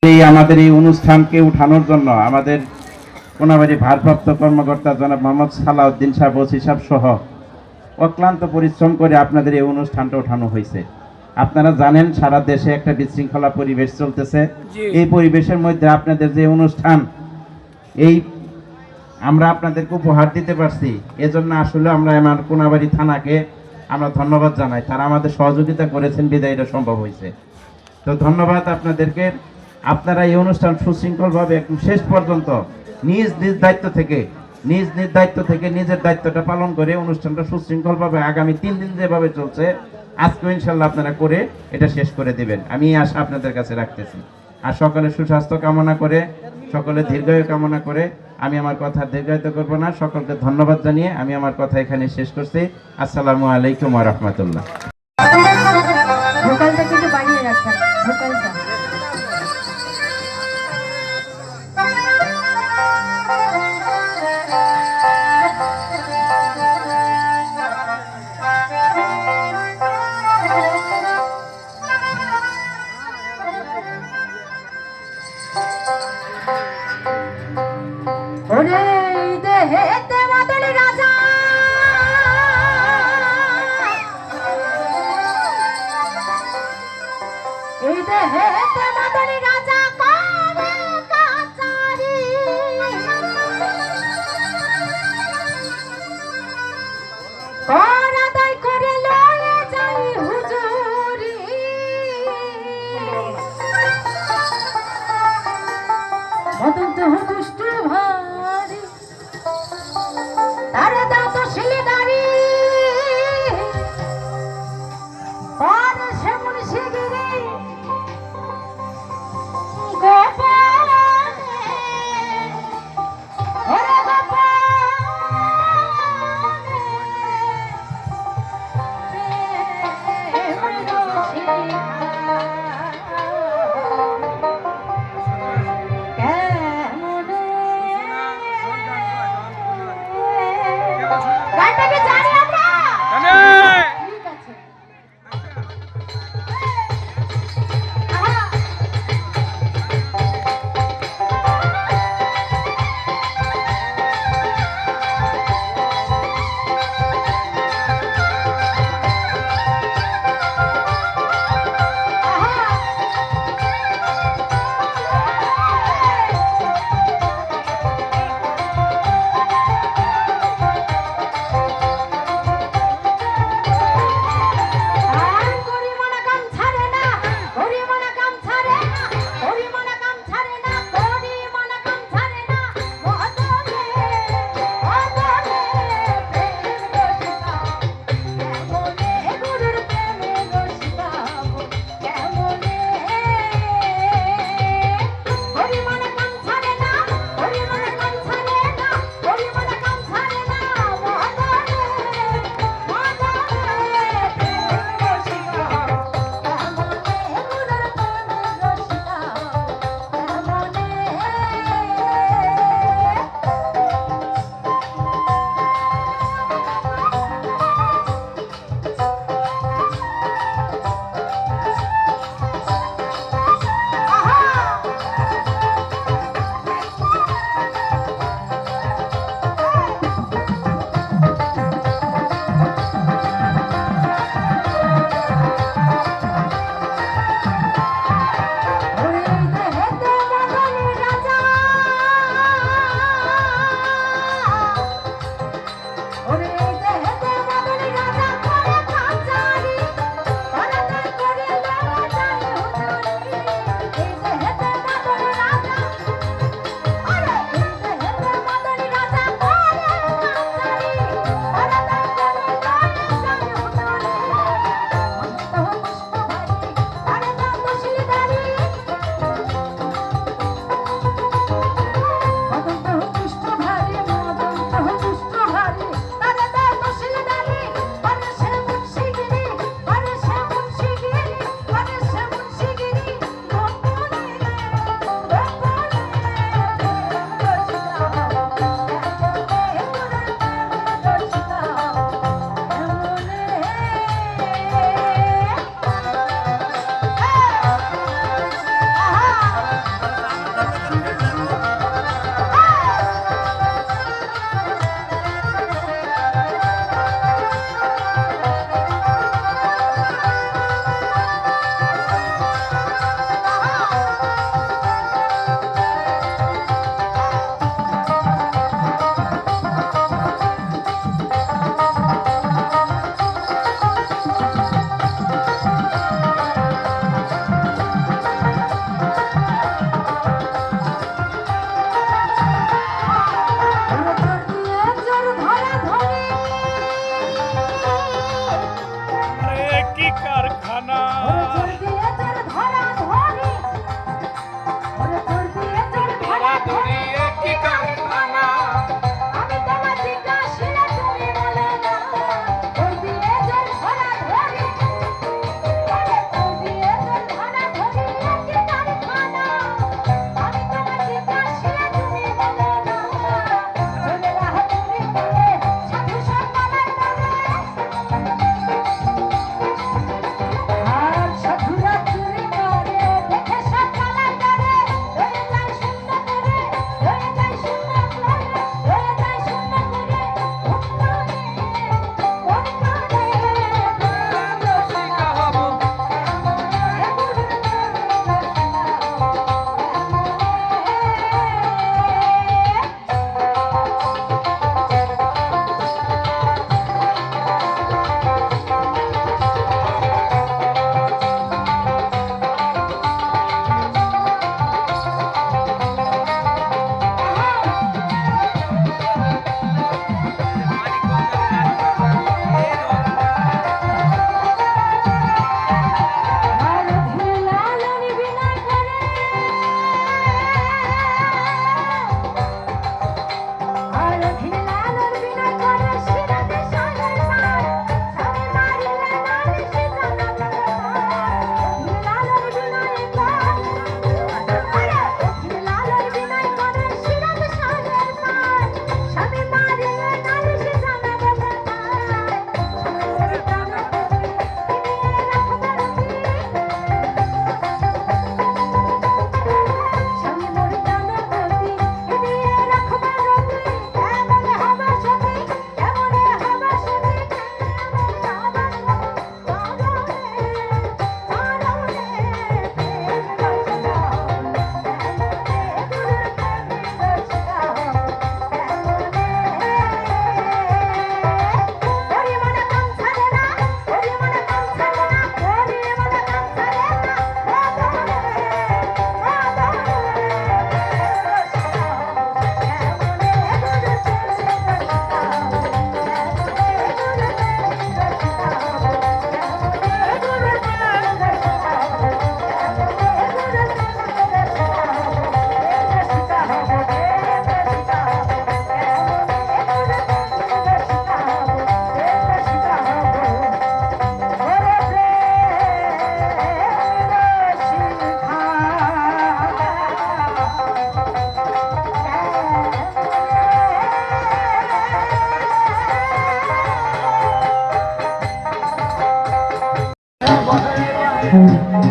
এই আমাদের এই অনুষ্ঠানকে উঠানোর জন্য আমাদের কোনাবাড়ি ভারপ্রাপ্ত কর্মকর্তা জনাব মোহাম্মদ সালাউদ্দিন সাহেব ওসি সাহেব সহ অক্লান্ত পরিশ্রম করে আপনাদের এই অনুষ্ঠানটা উঠানো হয়েছে। আপনারা জানেন সারা দেশে একটা বিশৃঙ্খলা পরিবেশ চলতেছে। এই পরিবেশের মধ্যে আপনাদের যে অনুষ্ঠান এই আমরা আপনাদেরকে উপহার দিতে পারছি, এজন্য আসলে আমরা আমার কোনাবাড়ি থানাকে আমরা ধন্যবাদ জানাই। তারা আমাদের সহযোগিতা করেছেন বিধায় এটা সম্ভব হয়েছে। তো ধন্যবাদ আপনাদেরকে। আপনারা এই অনুষ্ঠান সুশৃঙ্খলভাবে একদম শেষ পর্যন্ত নিজ নিজ দায়িত্ব থেকে নিজের দায়িত্বটা পালন করে অনুষ্ঠানটা সুশৃঙ্খলভাবে আগামী 3 দিন যেভাবে চলছে আজকে ইনশাল্লাহ আপনারা করে এটা শেষ করে দিবেন, আমি এই আশা আপনাদের কাছে রাখতেছি। আর সকলের সুস্বাস্থ্য কামনা করে, সকলের দীর্ঘায়ু কামনা করে আমি আমার কথা দীর্ঘায়িত করব না। সকলকে ধন্যবাদ জানিয়ে আমি আমার কথা এখানে শেষ করছি। আসসালামু আলাইকুম ওয়া রাহমাতুল্লাহ। ভোকালটা কিন্তু বাড়িয়ে রাখবেন, ভোকালটা। ওরে দেহেতে মাদলি রাজা, এই দেহেতে মাদলি রাজা করে কাচারি, কর আদায় করে লয়ে যাই হুজুরি, মদন্ত দুষ্ট ভারি তারে দাও তো শিলিদারি, পরে সে মুন্সিগিরি গোপালে, ওরে গোপালে, কেমন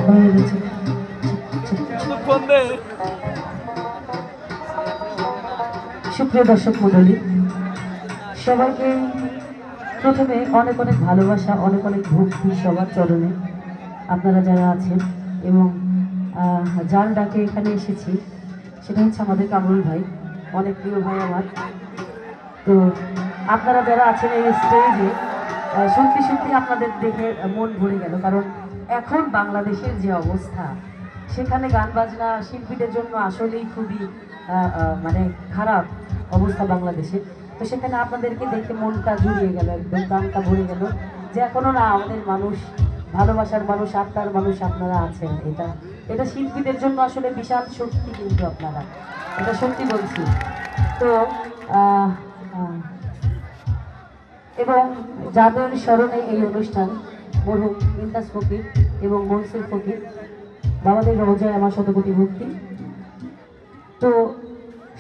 হয়ে গেছে। সুপ্রিয় দর্শক মণ্ডলী, সবাইকে প্রথমে অনেক অনেক ভালোবাসা, অনেক অনেক ভক্তি সবার চরণে। আপনারা যারা আছেন এবং যার ডাকে এখানে এসেছি সেটা হচ্ছে আমাদের কামরুল ভাই, অনেক প্রিয় ভাই আমার। তো আপনারা যারা আছেন এই স্টেজে, সত্যি সত্যি আপনাদের দেখে মন ভরে গেল। কারণ এখন বাংলাদেশের যে অবস্থা, সেখানে গান বাজনা শিল্পীদের জন্য আসলেই খুবই মানে খারাপ অবস্থা বাংলাদেশে। তো সেখানে আপনাদেরকে দেখে মনটা জুড়িয়ে গেল, একদম প্রাণটা ভরে গেল যে এখনো না আমাদের মানুষ, ভালোবাসার মানুষ, আত্মার মানুষ আপনারা আছেন। এটা শিল্পীদের জন্য আসলে বিশাল শক্তি, কিন্তু আপনারা, এটা সত্যি বলছি। তো এবং যাদের স্মরণে এই অনুষ্ঠান, মরহুম ইমতাজ ফকির এবং মনসুর ফকির, বাবাদের রোজায় আমার শতকোটি ভক্তি। তো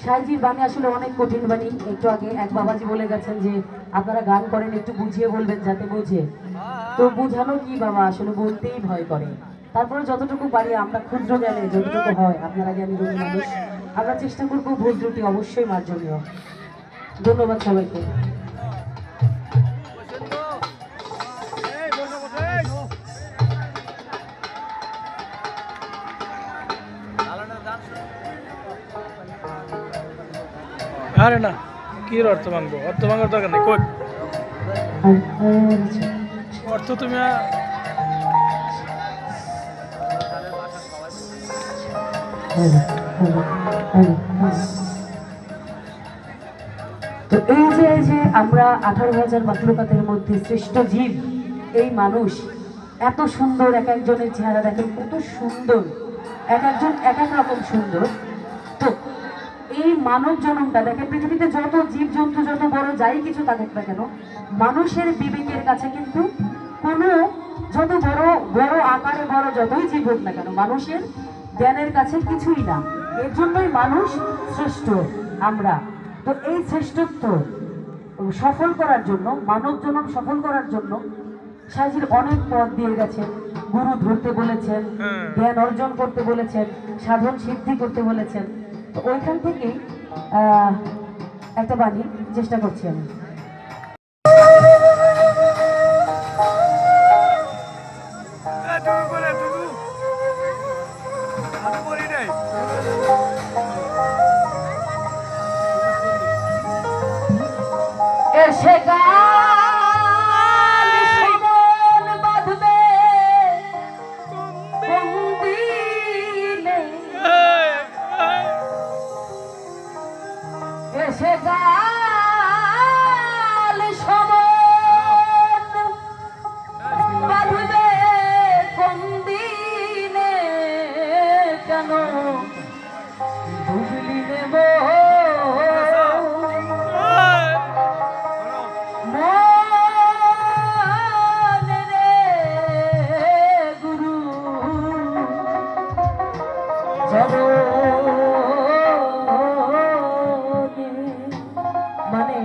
সাইজির বাণী আসলে অনেক কঠিন বাণী। একটু আগে এক বাবাজি বলে গেছেন যে আপনারা গান করেন, একটু বুঝিয়ে বলবেন যাতে বোঝে। তো বুঝানো কি বাবা, আসলে বলতেই ভয় করে। তারপরে যতটুকু পারি আমরা, ক্ষুদ্র জ্ঞানে যতটুকু হয়, আপনারা জ্ঞানী গুণী মানুষ, আমরা চেষ্টা করবো ভুল ত্রুটি অবশ্যই মার্জনীয়। ধন্যবাদ সবাইকে। আরে না, কি অর্থ ভাঙবো? অর্থ ভাঙার দরকার নেই। কই অর্থ তুমি তো এই যে আমরা 18,000 মাখলুকাতের মধ্যে শ্রেষ্ঠ জীব, এই মানুষ এত সুন্দর, এক একজনের চেহারা দেখেন কত সুন্দর, এক একজন এক এক রকম সুন্দর। তো এই মানব জন্মটা দেখেন, পৃথিবীতে যত জীব জন্তু, যত বড় যাই কিছু থাকুক না কেন, মানুষের বিবেকের কাছে কিন্তু কোনো, যত বড় বড় আকারে বড় যতই জীব হোক না কেন, মানুষের জ্ঞানের কাছে কিছুই না। এর জন্যই মানুষ শ্রেষ্ঠ আমরা। তো এই শ্রেষ্ঠত্ব সফল করার জন্য, মানব জন্ম সফল করার জন্য সাইজির অনেক পথ দিয়ে গেছেন। গুরু ধরতে বলেছেন, জ্ঞান অর্জন করতে বলেছেন, সাধন সিদ্ধি করতে বলেছেন। তো ওইখান থেকেই একটা বাণী চেষ্টা করছি আমি। এসে গান সমন বাঁধবে কোন দিনে, এসে গান সমন বাঁধবে কোন দিনে, কেন ডুবলি নেব মানে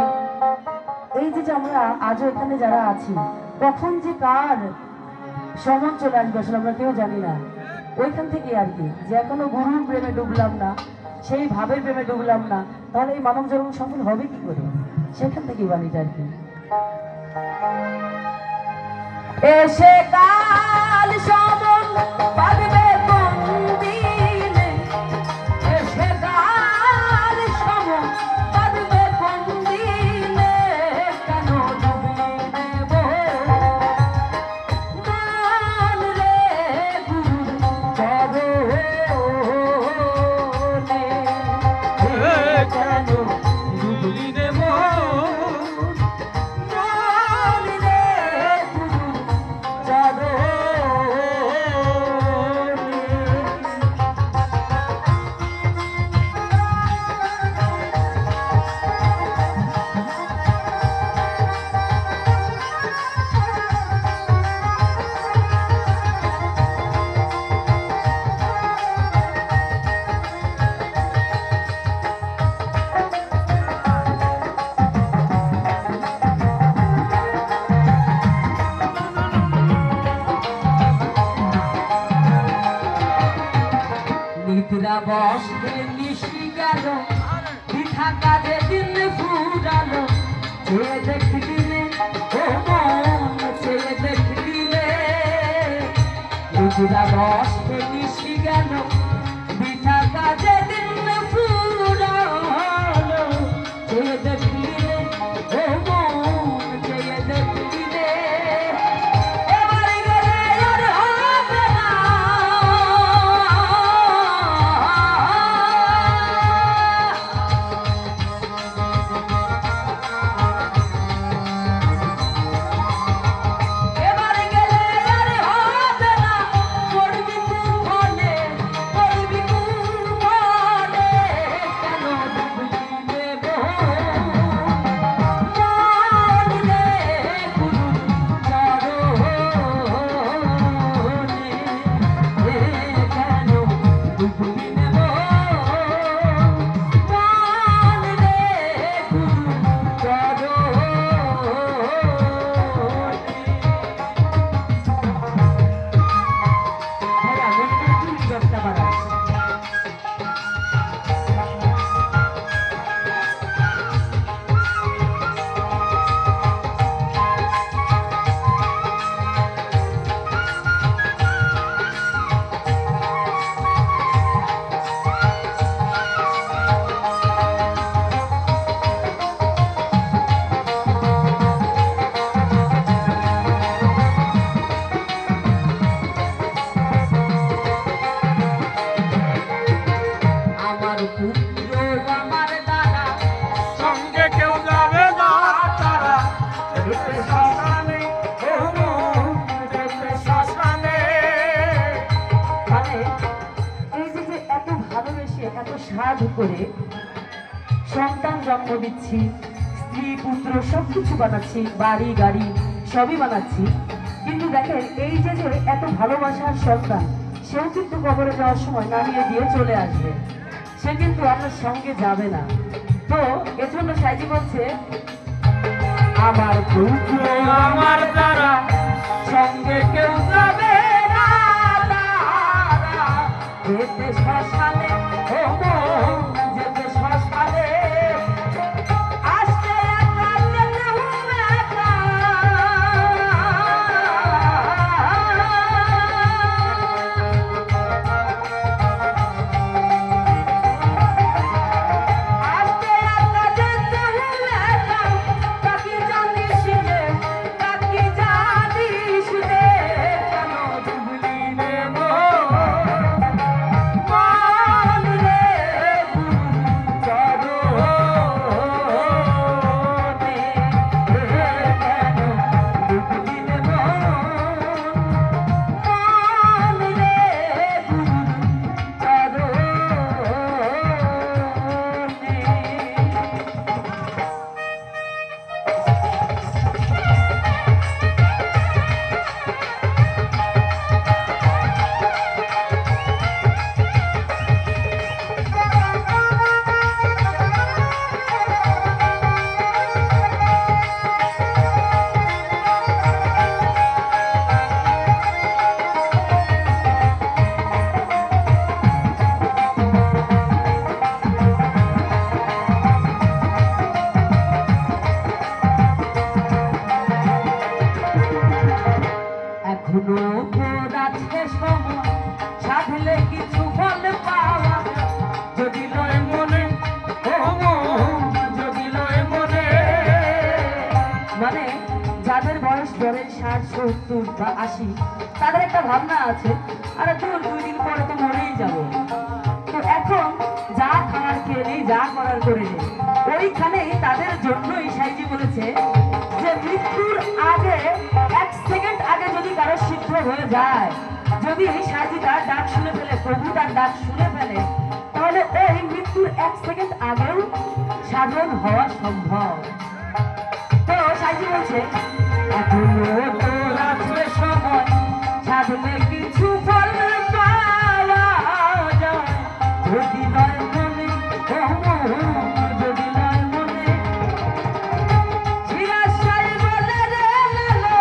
এই যে আমরা আজও এখানে যারা আছি, কখন যে কার সমন চলে আসবে আসলে আমরা কেউ জানি না। ওইখান থেকে আর কি, যে এখনো গুরুর প্রেমে ডুবলাম না, সেই ভাবের প্রেমে ডুবলাম না, তাহলে এই মানব জন্ম সফল হবে কি করে? সেখান থেকেই বাণীটা আর কি। এসে কাল সমন বাঁধবে কোন দিনে, এসে কাল সমন বাঁধবে কোন দিনে, কেন ডুবলি নেব মান রে গুরুর চরণে, কেন ডুবলি নেব মান রে গুরুর চরণে। রসে মিশি গেল পিঠা কাজে দিন ফুরালো চেয়ে দেখলিনে ও মন চেয়ে দেখলিনে রুজুরা রসে মিশি গেল পিঠা কাজে দিন ফুরালো চেয়ে দেখলিনে ও মন চেয়ে দেখলিনে এবারে গেলে আর হবে না এবারে গেলে আর হবে না করবি কোন ফলে করবি কোন ফলে কেন ডুবলি দেব মন রে গুরু চরণে কেন ডুবলি দেব মন রে গুরু চরণে ভাই আগুন একটু জবটা বাড়াস আমার পুত্র আমার দ্বারা সঙ্গে কেউ যাবে না তারা যেতে শ্মশানে ও মন যেতে শ্মশানে মানে এই যে যে এত ভালোবেসে এত সাধ করে সন্তান জন্ম দিচ্ছি স্ত্রী পুত্র সবকিছু বানাচ্ছি বাড়ি গাড়ি সবই বানাচ্ছি কিন্তু দেখেন এই যে যে এত ভালোবাসার সন্তান সেও কিন্তু কবরে যাওয়ার সময় নামিয়ে দিয়ে চলে আসবে সে কিন্তু আপনার সঙ্গে যাবে না তো এজন্য সাইজি বলছে আমার পুত্র আমার দ্বারা সঙ্গে কেউ যাবে না তারা যেতে শ্মশানে ও মন যেতে শ্মশানে আসতে একা যেতে হবে একা আসতে একা যেতে হবে একা তাকে জানিস রে তাকে জানিস রে কেন ডুবলি রে মন রে গুরু চরণে কেন ডুবলি রে মন রে গুরু চরণে এখনো ভোর আছে সময় সাধলে কিছু ফল পাওয়া যায়। যদি লয় মনে ও মন, যদি লয় মনে মানে যাদের বয়স ধরেন 60, 70 বা 80 তাদের একটা ভাবনা আছে আরে দূর 2 দিন পরে তো মরেই যাব তো এখন যা খাওয়ার খেয়ে নেই যা করার করে নেই ওইখানেই তাদের জন্যই সাইজি বলেছে যে মৃত্যুর আগে 1 সেকেন্ড আগে যদি কারো সিদ্ধ হয়ে যায় যদি সাইজি তার ডাক শুনে ফেলে প্রভু তার ডাক শুনে ফেলে তাহলে ওই মৃত্যুর 1 সেকেন্ড আগেও সাধন হওয়া সম্ভব তো সাইজি বলছে এখনো তোর আছে সময় সাধনে কিছু ফল পাওয়া যায় যদি নয় মনে যদি নয় মনে চিরাশাই বলে রে লালো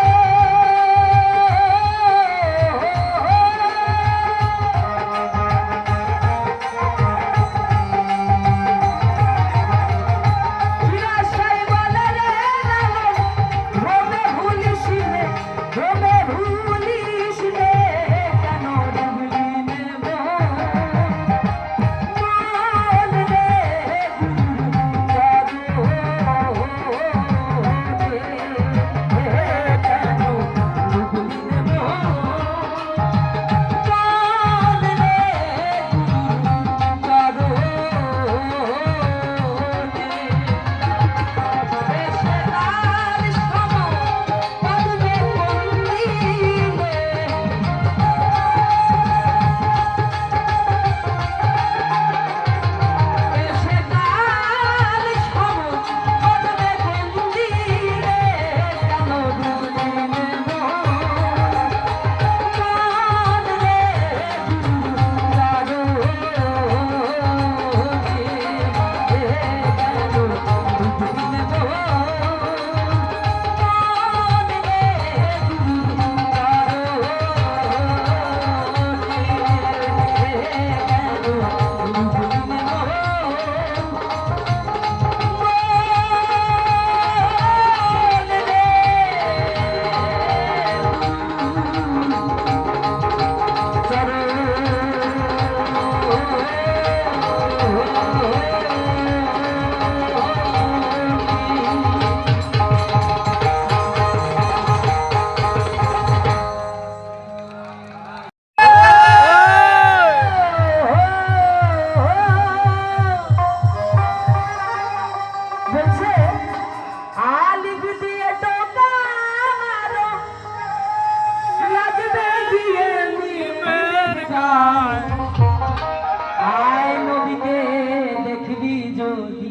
যদি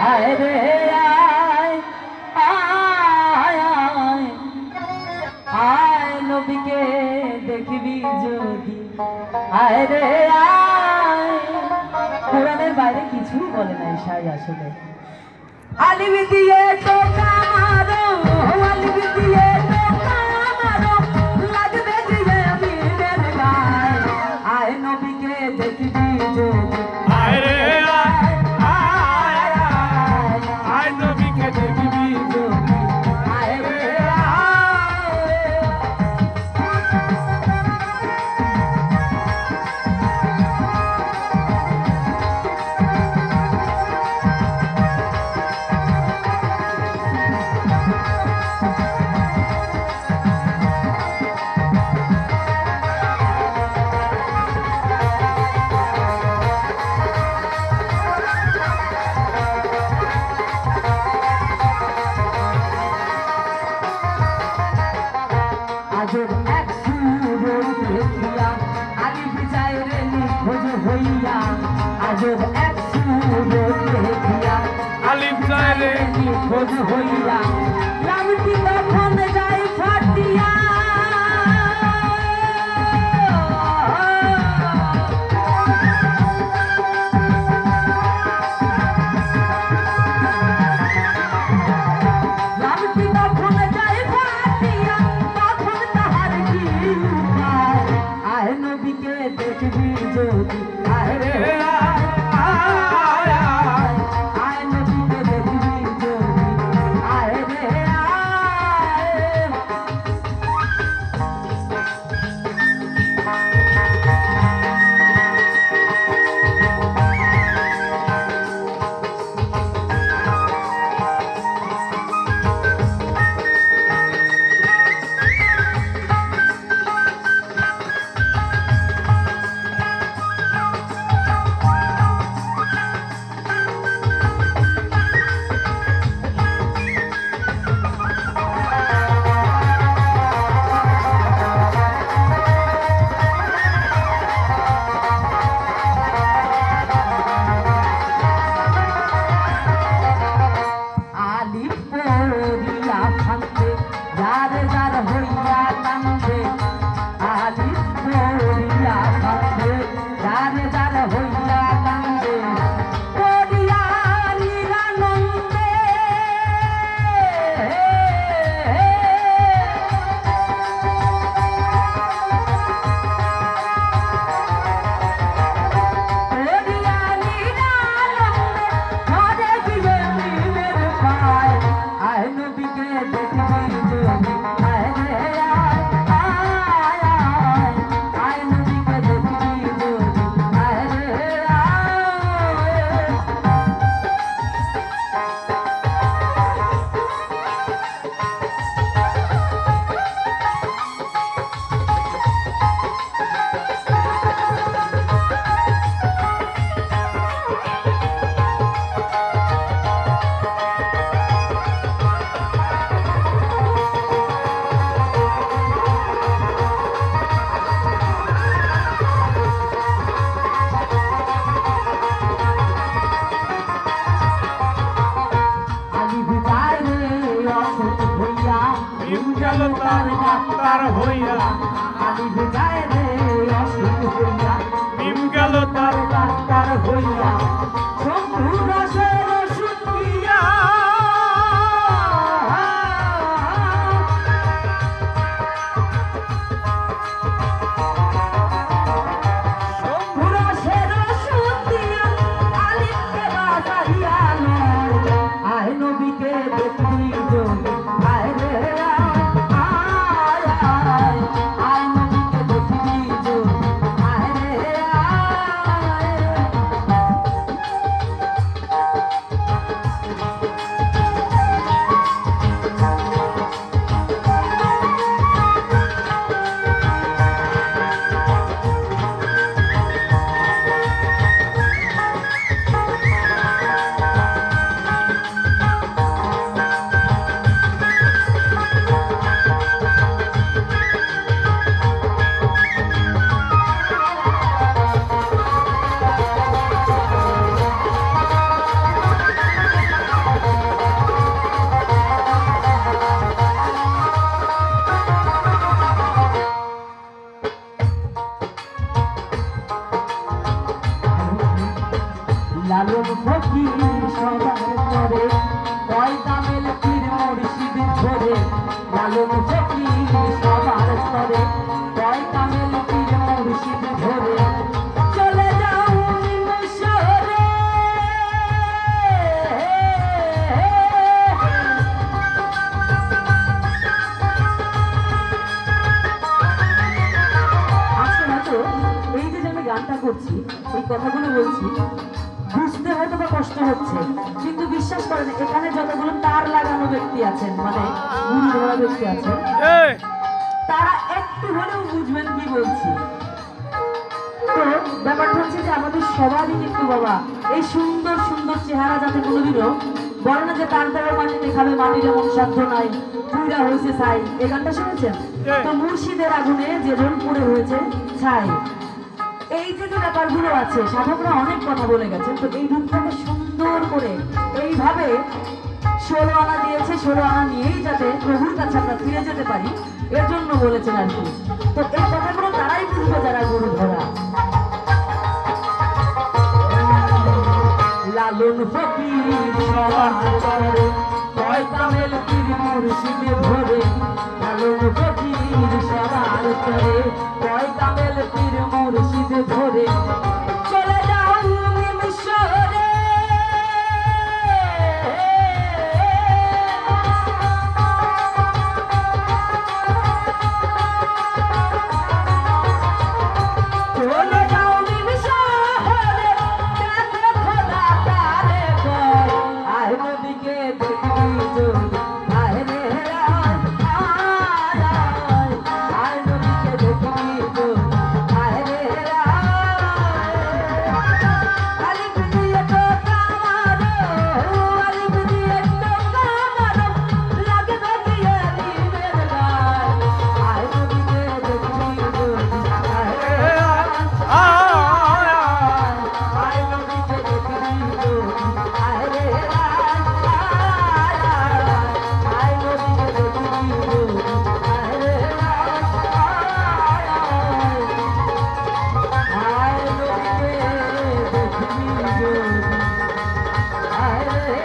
আয় রে আয় আয় আয় আয় নবীকে দেখবি যদি আয় রে আয় কোরআনের বাইরে কিছুই বলে নাই সাই আসলে আলিবি দিয়ে টোকা মারো আলিবি দিয়ে টোকা মারো লাগবে দিয়ে মিনের গায় আয় নবীকে দেখবি যদি আয় রে আয় আয় আয় আয় নবীকে দেখবি যদি আয় রে আয় আজব এক সুর দেখিয়া আলিফ যায় রে নিখোঁজ হইয়া আজব এক সুর দেখিয়া আলিফ যায় রে নিখোঁজ হইয়া লামটি তখন যায় ফাটিয়া লামটি তখন যায় ফাটিয়া তখন তাহার কি উপায় আয় নবীকে দেখবি যদি আয় রে আয় আয় আয় আয় নবীকে দেখবি যদি আয় রে আয় আলিফ পড়িয়া ফান্দে যার যার হইয়া কান্দে আলিফ পড়িয়া ফান্দে যার যার হইয়া কান্দে পড়িয়া নিরানন্দে পড়িয়া নিরানন্দে ঘরে গিয়ে মিলের পায় আয় নবীকে দেখবি যদি আয় রে আয় আয় আয় আয় নবীকে দেখবি যদি আয় রে আয় আলিফ যায় রে অসুখ হইয়া ভীম গেল তার ডাক্তার হইয়া আলিফ যায় রে অসুখ হইয়া ভীম গেল তার ডাক্তার হইয়া শম্ভু রসের ওষুধ দিয়া শম্ভু রসের ওষুধ দিয়া আলিফকে বাঁচাইয়া লয় আয় নবীকে দেখবি যদি আয় রে আয় আয় আয় নবীকে দেখবি যদি আয় রে আয় লালন ফকির সবার করে কয় কামেল পীর মুর্শিদ ধরে লালন ফকির সবার করে কয় কামেল পীর মুর্শিদ ধরে চলে যাও মিশরে আজকে হয়তো এই যে আমি গানটা করছি এই কথাগুলো বলছি বুঝতে হয়তো বা কষ্ট হচ্ছে কিন্তু বিশ্বাস করেন এখানে যতগুলো তার লাগানো ব্যক্তি আছেন মানে গুরু ধরা ব্যক্তি আছেন তারা একটু হলেও বুঝবেন কি বলছি। তো ব্যাপারটা হচ্ছে যে আমাদের সবারই কিন্তু বাবা এই সুন্দর সুন্দর চেহারা যাতে কোনোদিনও বলে না যে তার দ্বারা মাটিতে খাবে মাটির এমন সাধ্য নাই পুরা হয়েছে ছাই এই গানটা শুনেছেন? তো মুর্শিদের আগুনে যেজন পুড়ে হয়েছে ছাই এই যে ব্যাপারগুলো আছে সাধকরা অনেক কথা বলে গেছেন। তো এই রূপটাকে সুন্দর করে এইভাবে 16 আনা দিয়েছে 16 আনা নিয়েই যাতে প্রভুর কাছে আমরা ফিরে যেতে পারি এর জন্য বলেছেন আর কি। তো এই কথাগুলো তারাই বুঝবে যারা গুরু ধরা। লালন ফকির সবার করে কয় কামেল পীর মুর্শিদ ধরে লালন ফকির সবার করে কয় কামেল পীর মুর্শিদ ধরে চলে যাও মিশরে চলে যাও মিশরে দেখো খোদা তারে কয় আয় নদীকে দেখবি যদি আয় রে আয় নদীকে দেখবি যদি আয় রে আলিফ দিয়ে তো কামারো আলিফ দিয়ে তো কামারো লাগে থাকিয়ে দিনের গায় আয় নদীকে দেখবি যদি আয় রে আয় নদীকে দেখবি যদি আয় রে আয় নদীকে দেখবি যদি আয় রে আয় নদীকে দেখবি যদি আয় রে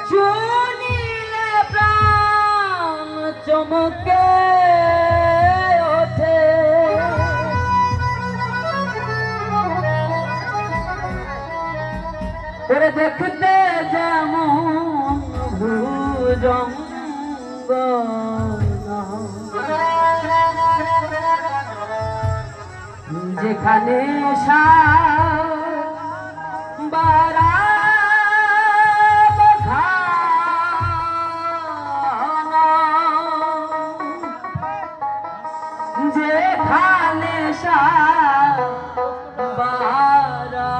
শুনিলে প্রাণ চমকে ওঠে ওরে দেখতে যেমন ভুজঙ্গ যেখানে বারা যেখানে বারা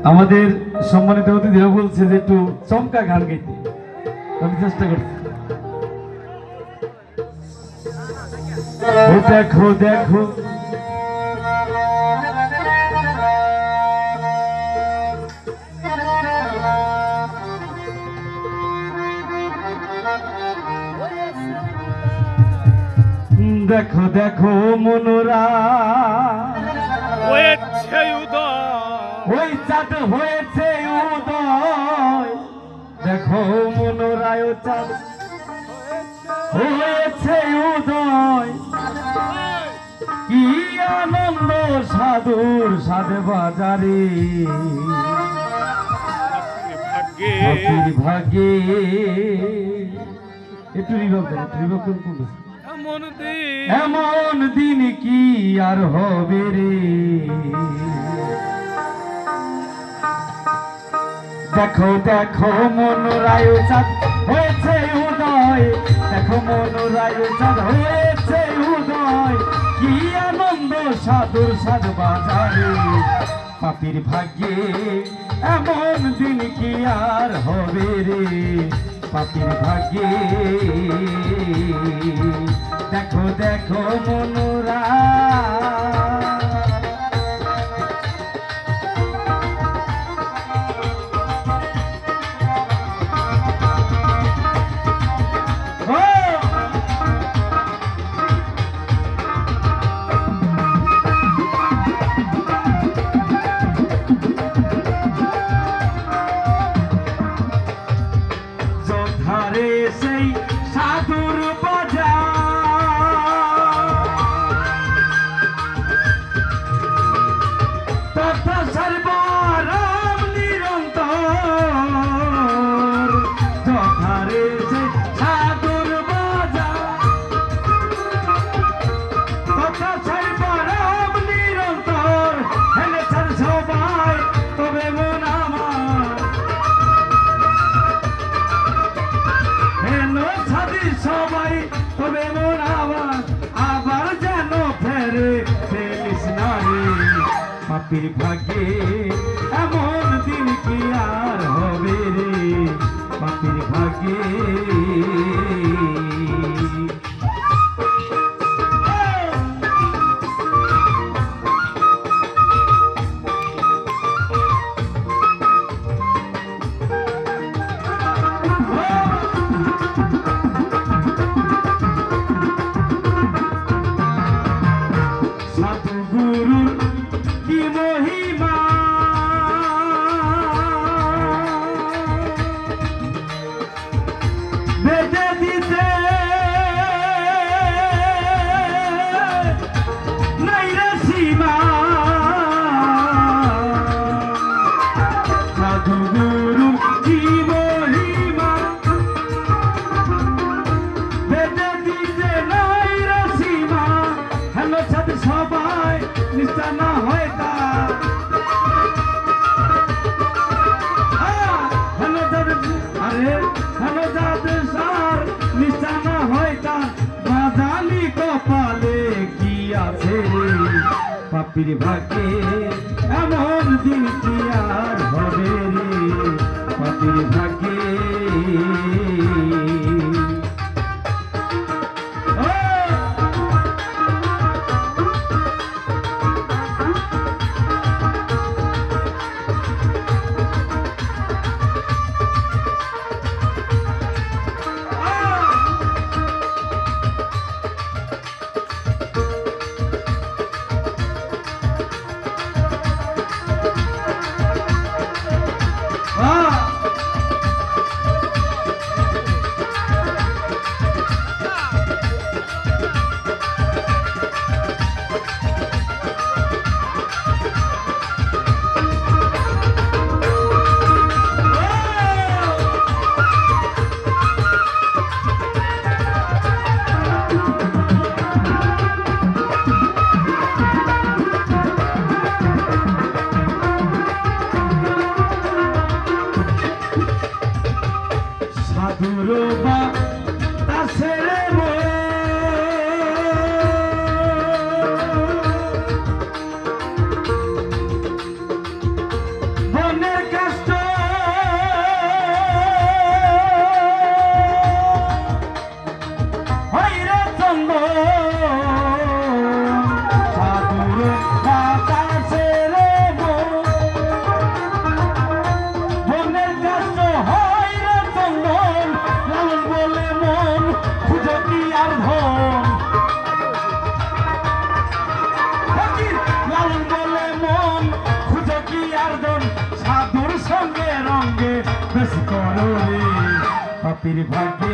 আমাদের সম্মানিত অতিথিরা বলছে যে একটু চমকা গান গাইতে, আমি চেষ্টা করছি। ও দেখো দেখো দেখো দেখো মনোরা হয়েছে উদয়, ওই চাঁদ হয়েছে উদয়, দেখো মনোরায় চাঁদ হয়েছে উদয়, কি আনন্দ সাধুর সাধে বাজারে ভাগ্যে হাতির ভাগে। একটু রিভাব দেন, একটু রিভাব করুন। এমন দিন এমন দিন কি আর হবে রে, দেখো দেখো মনোরায় চাঁদ হয়েছে উদয়, দেখো মনোরায় চাঁদ হয়েছে উদয়, কি আনন্দ সাধুর সাধ বাজারে পাপির ভাগ্যে এমন দিন কি আর হবে রে, পাপির ভাগ্যে। দেখো দেখো মনোরা ধারে সেই সাধুর বাজার তথা সর্বারাম নিরন্তর, ধারে সেই সাধুর বাজার তথা সর্বারাম নিরন্তর, হেলেছেন সবাই তবে মন আমার, সবাই তবে মন আবার আবার যেন ফেরে ফেলিস না রে, পাপির ভাগ্যে এমন দিন কি আর হবে রে, পাপির ভাগ্যে। গুরুর কি মহিমা, বেঁধে দিতে নাই রে সীমা, সাধু গুরুর কি মহিমা, বেঁধে দিতে নাই রে সীমা, হ্যালো সাথে সবাই নিষ্ঠা না হয় তা, হ্যালো যাদের আরে হ্যালো যাদের সার নিষ্ঠা না হয় তা, বাজালি কপালে কি আছে রে, পাপির ভাগ্যে এমন দিন কি আর হবে রে, পাপির ভাগ্যে। রে পাপির ভাগ্যে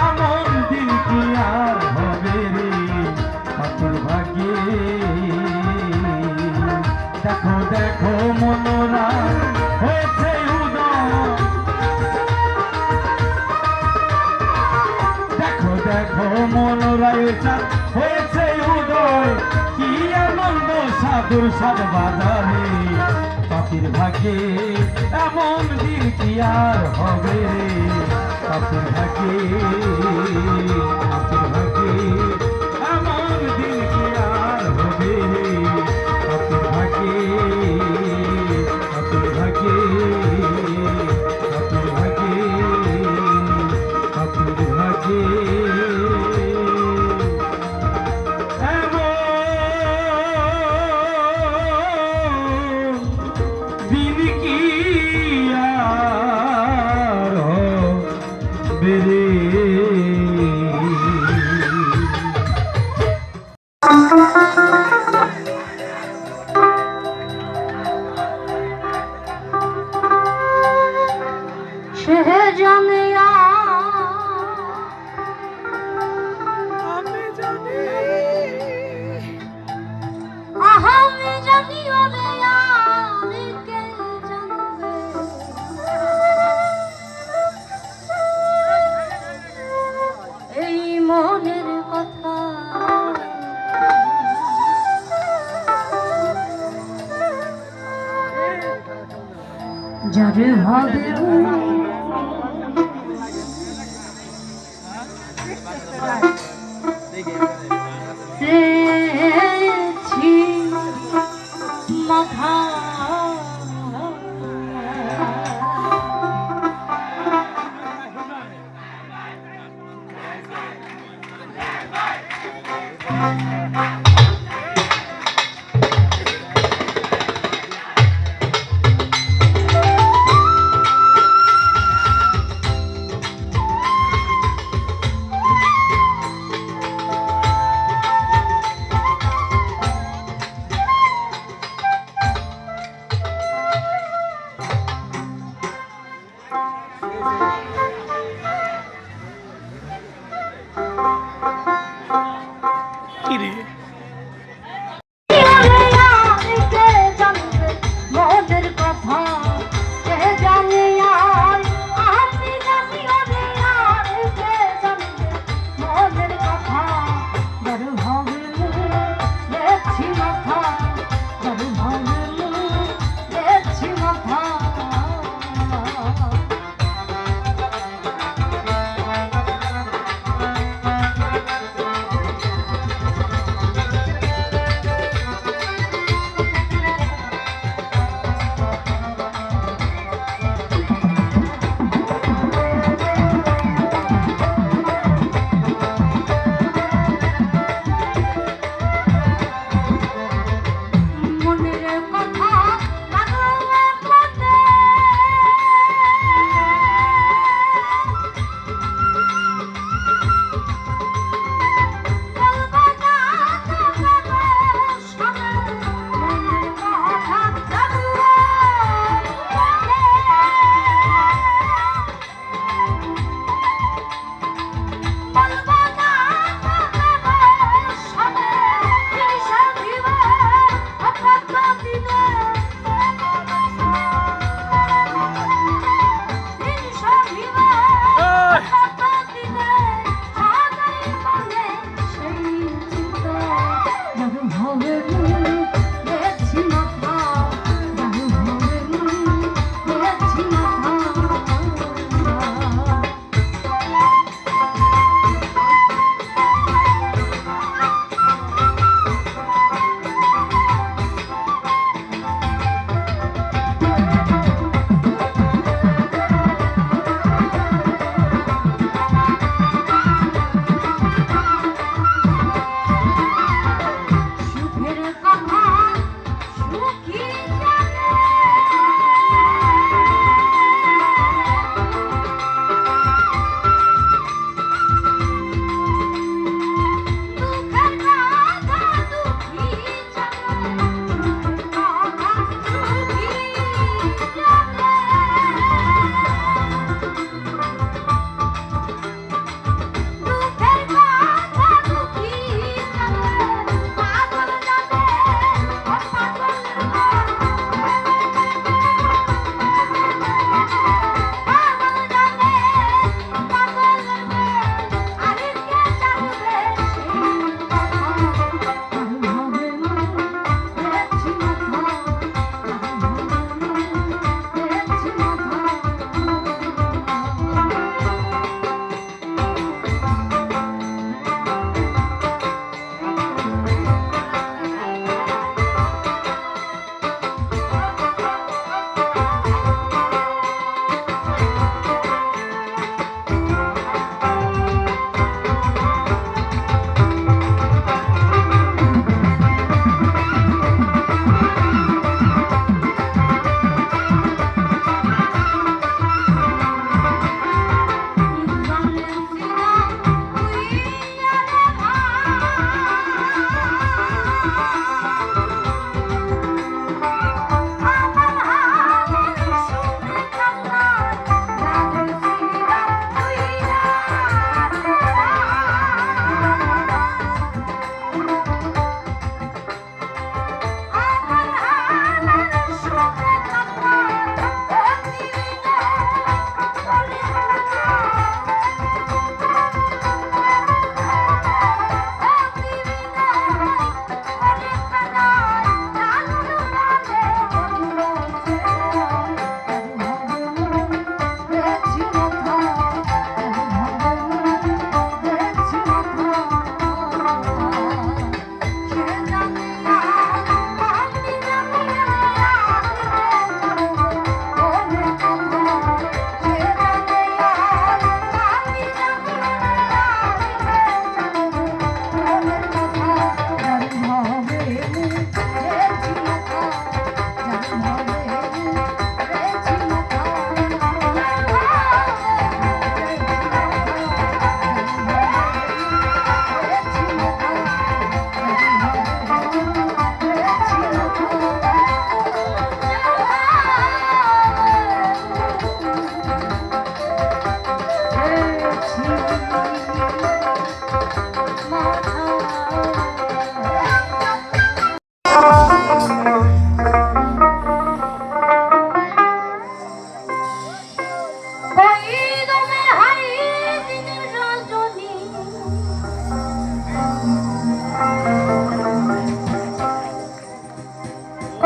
এমন দিন কি আর হবে রে পাপির ভাগ্যে দেখো দেখো মনোরা হয়েছে উদয় দেখো দেখো মনোরায় চাঁদ হয়েছে উদয় কি আনন্দ সাধুর সাধ বাজারে পাপির ভাগ্যে এমন দিন কি আর হবে রে পাপির ভাগ্যে পাপির ভাগ্যে এমন দিন কি আর হবে রে পাপির ভাগ্যে পাপির ভাগ্যে পাপির ভাগ্যে পাপির ভাগ্যে দিন কি আর হবে রে সে জানিয়া আমি জানিও রে আর কে জানবে এই মনের কথা যারে হবে রেছি মাথা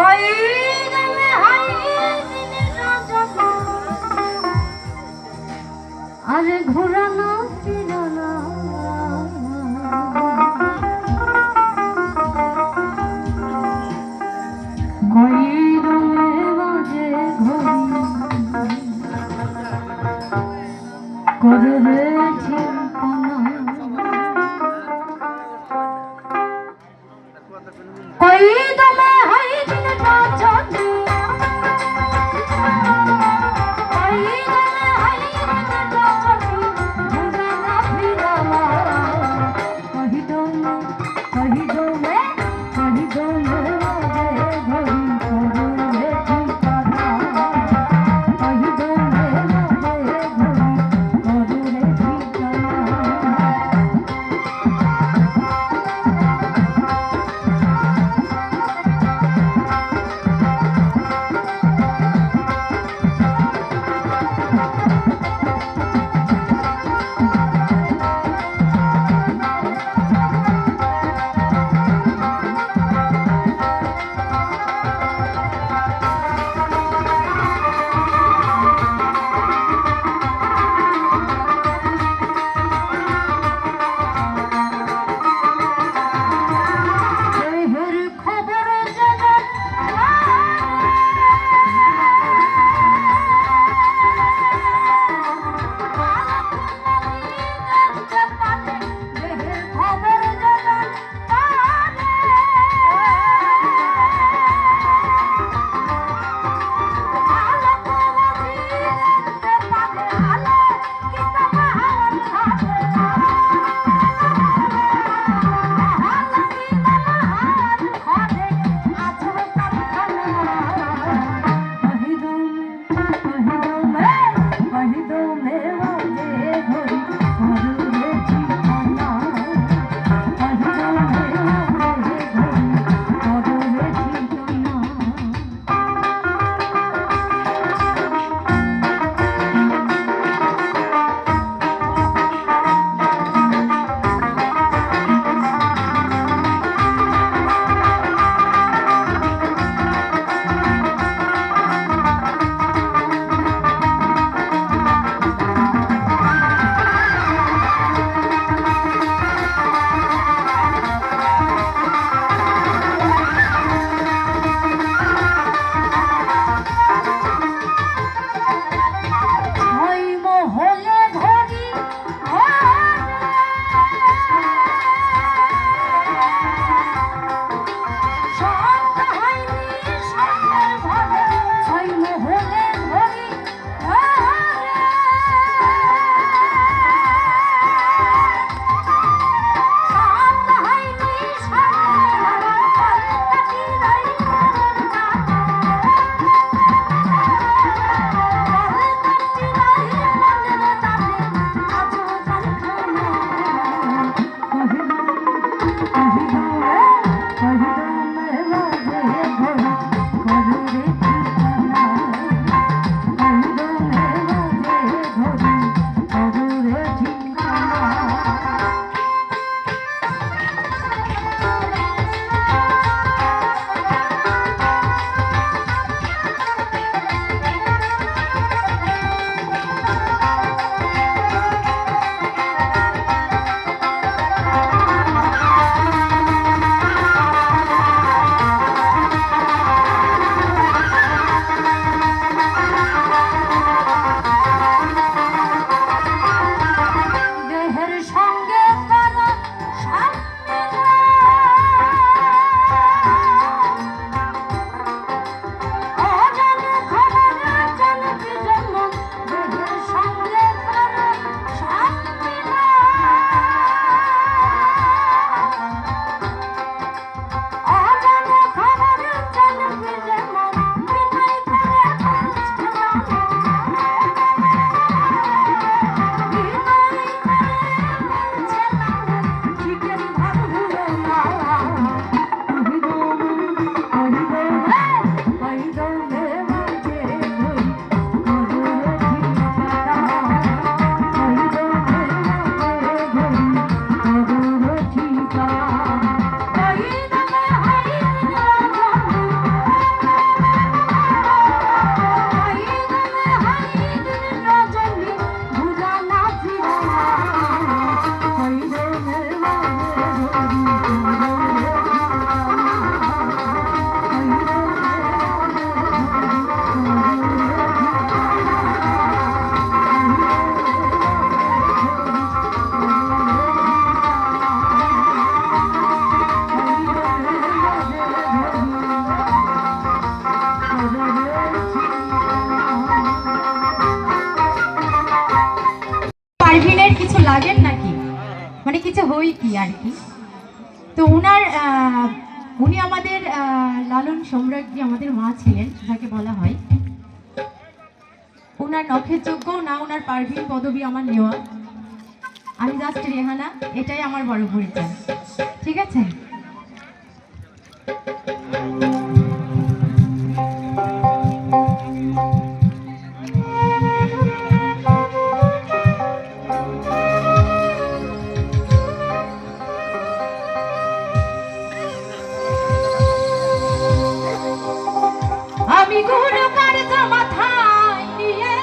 কই দমে হাই দিনে রাজানো আরে ঘুরানো ফিরানো কই দমে বাজে ঘড়ি করে রে চিন্তা কই দমে হাই দিনে রাজানো কই দমে হাই দিনে রাজানো কিছু লাগেন নাকি, মানে কিছু হই কি আর কি। তো উনি আমাদের লালন সম্রাজ্ঞী আমাদের মা ছিলেন, যাকে বলা হয়। ওনার নখের যোগ্য না, ওনার পারভিন পদবী আমার নেওয়া। আমি জাস্ট রেহানা, এটাই আমার বড় পরিচয়। ঠিক আছে। আমি গুরু কার্য মাথায় নিয়ে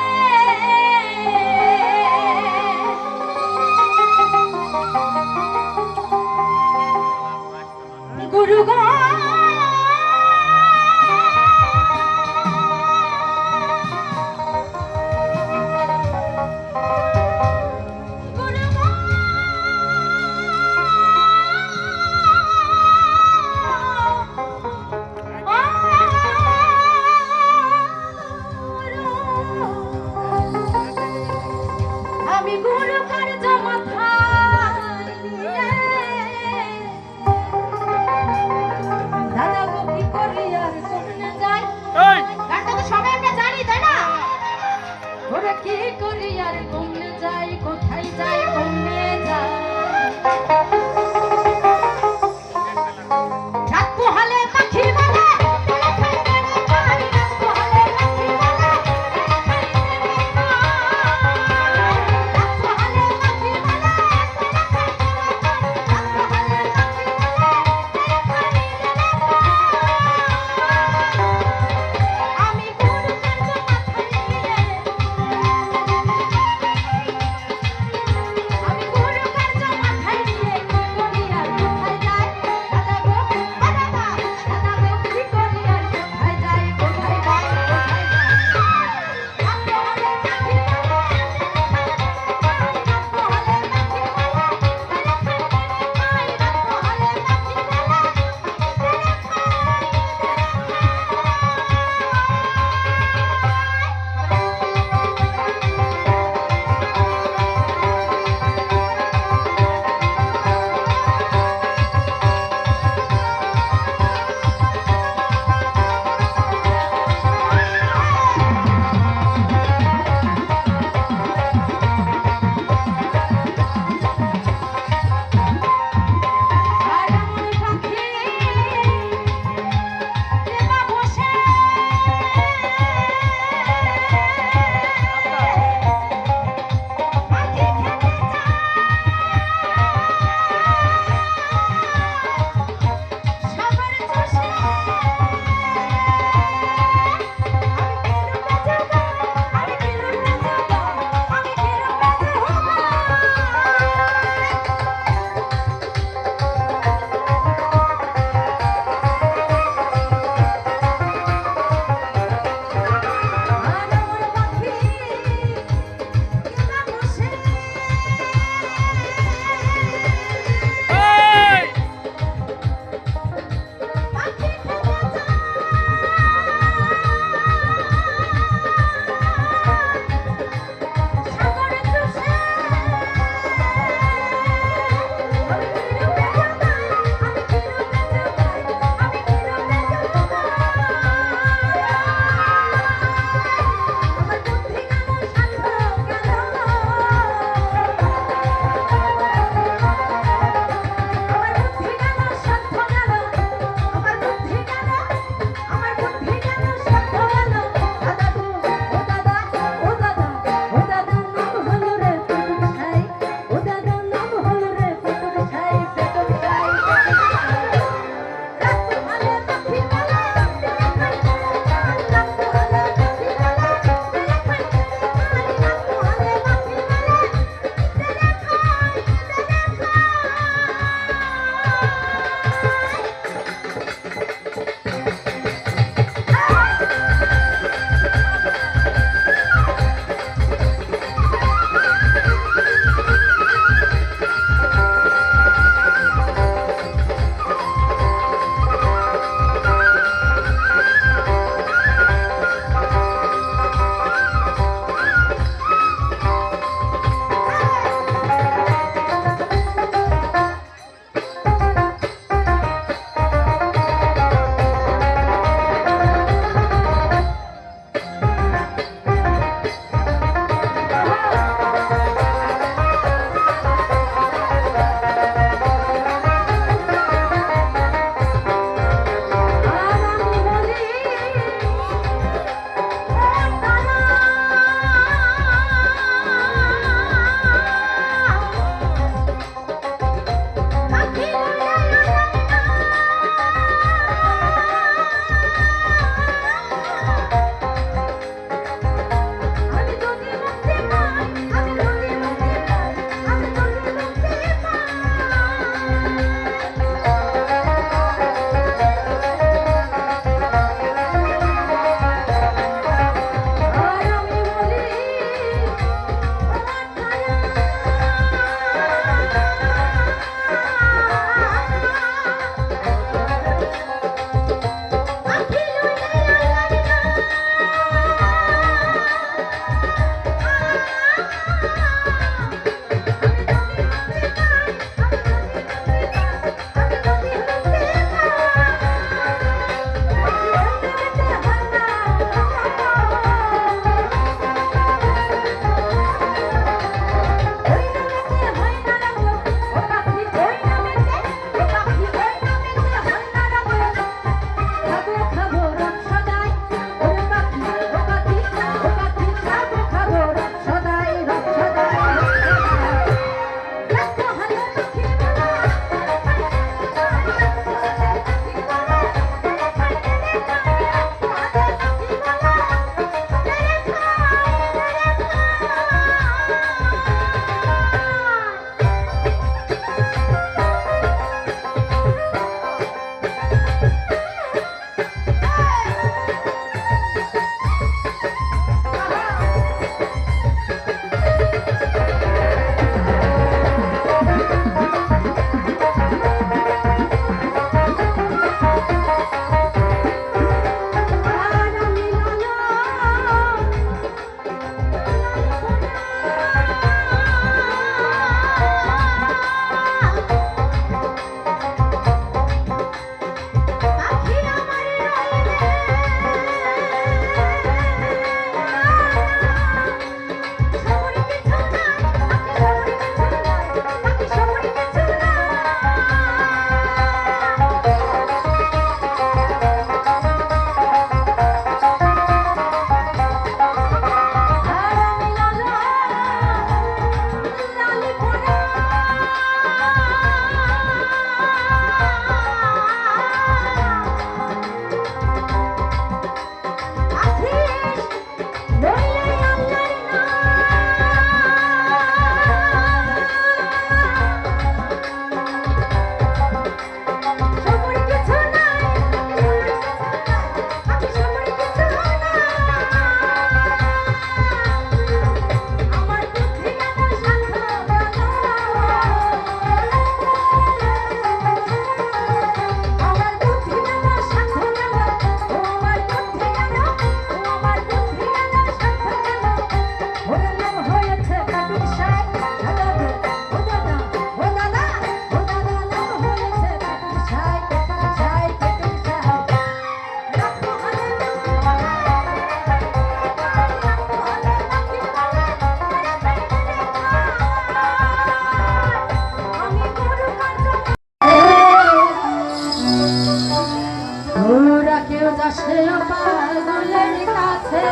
যাচ্ছে পাগলের কাছে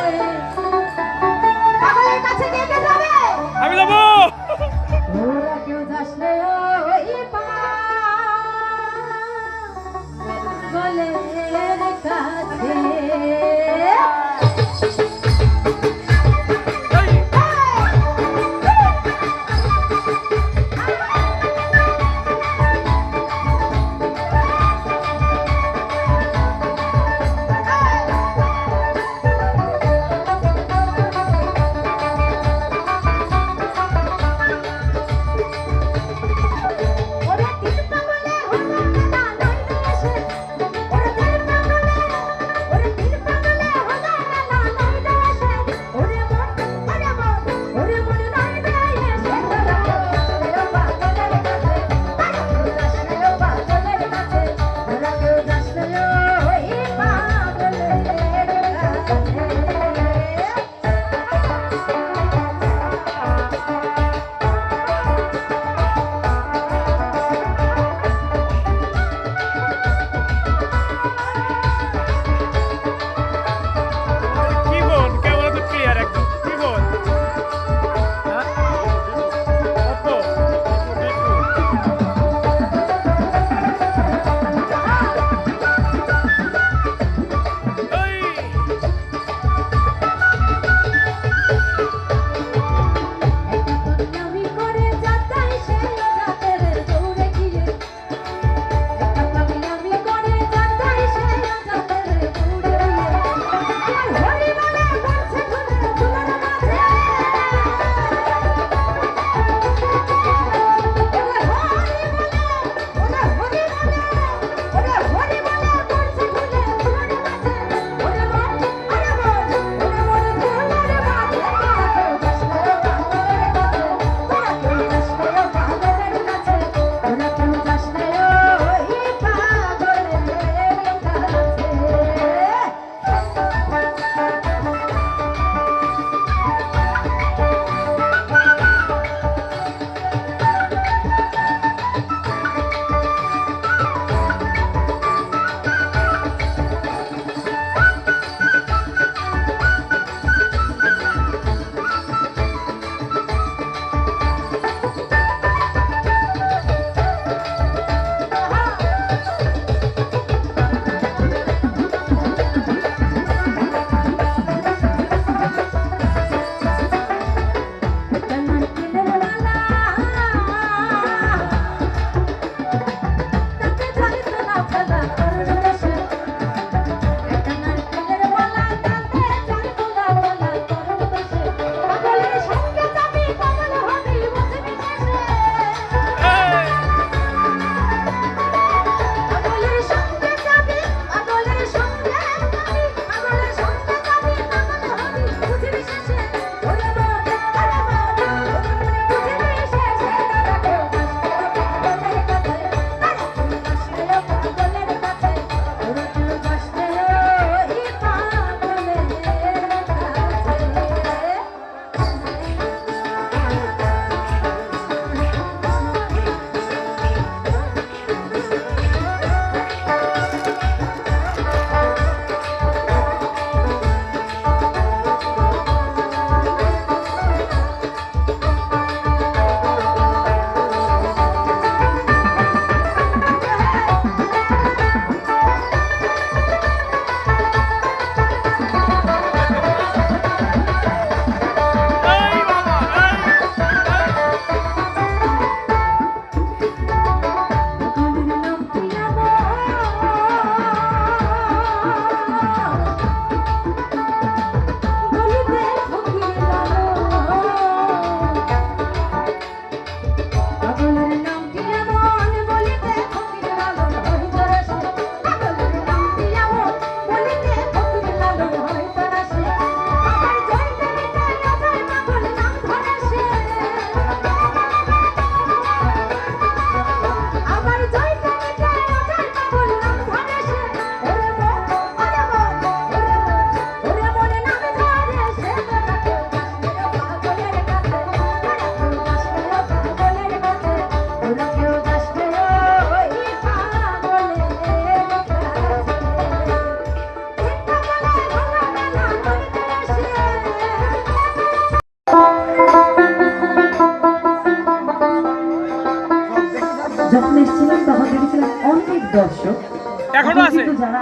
পাগলের কাছে কে কে যাবে আমি যাবো ওরা কেউ যাচ্ছে ওই পাগলের কাছে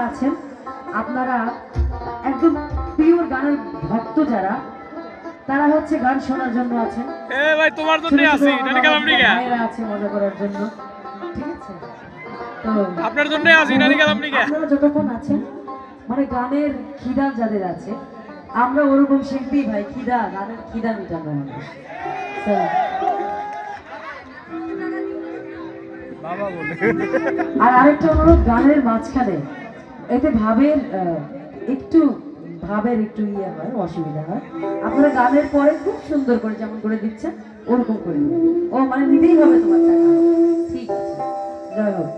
আছেন আপনারা একদম পিওর গানের ভক্ত যারা, তারা হচ্ছে গান শোনার জন্য আছেন। এ ভাই তোমার জন্য আছি নানি কালাম নিগা ভাইরা আছে মজা করার জন্য, ঠিক আছে? তো আপনার জন্য আছি নানি কালাম নিগা আপনারা যতক্ষণ আছেন, মানে গানের খিদা যাদের আছে, আমরা ওরকম শিল্পী ভাই, খিদা গানের খিদা মিটানো আমাদের। তো বাবা বলে আর আরেকটা অনুরোধ, গানের মাঝখানে এতে একটু ভাবের একটু ইয়ে হয়, অসুবিধা হয়। আপনারা গানের পরে খুব সুন্দর করে যেমন করে দিচ্ছেন ওরকম করে দিন। ও মানে নিতেই হবে তোমার টাকা, ঠিক আছে? জয় হোক।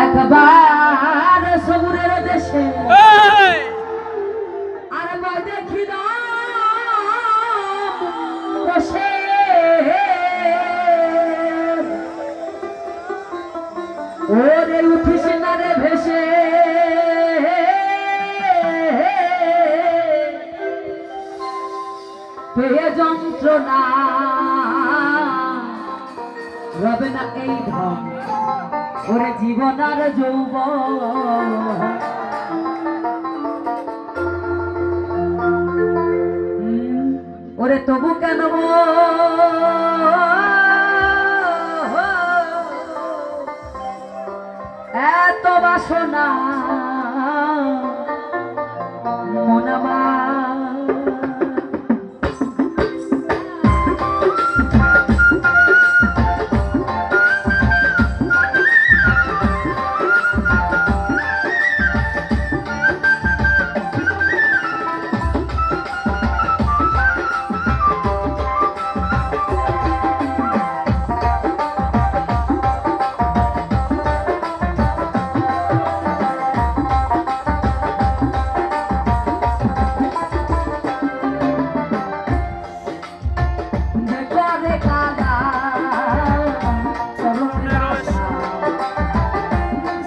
একবার সবুরের দেশে এই আর দেখি না বসে, ওরে উঠিস না রে ভেসে, পেয়ে যন্ত্রণা রবে না এই ধন, ওরে জীবন আর যৌবন। ওরে তবু কেন এত বাসনা মন আমার?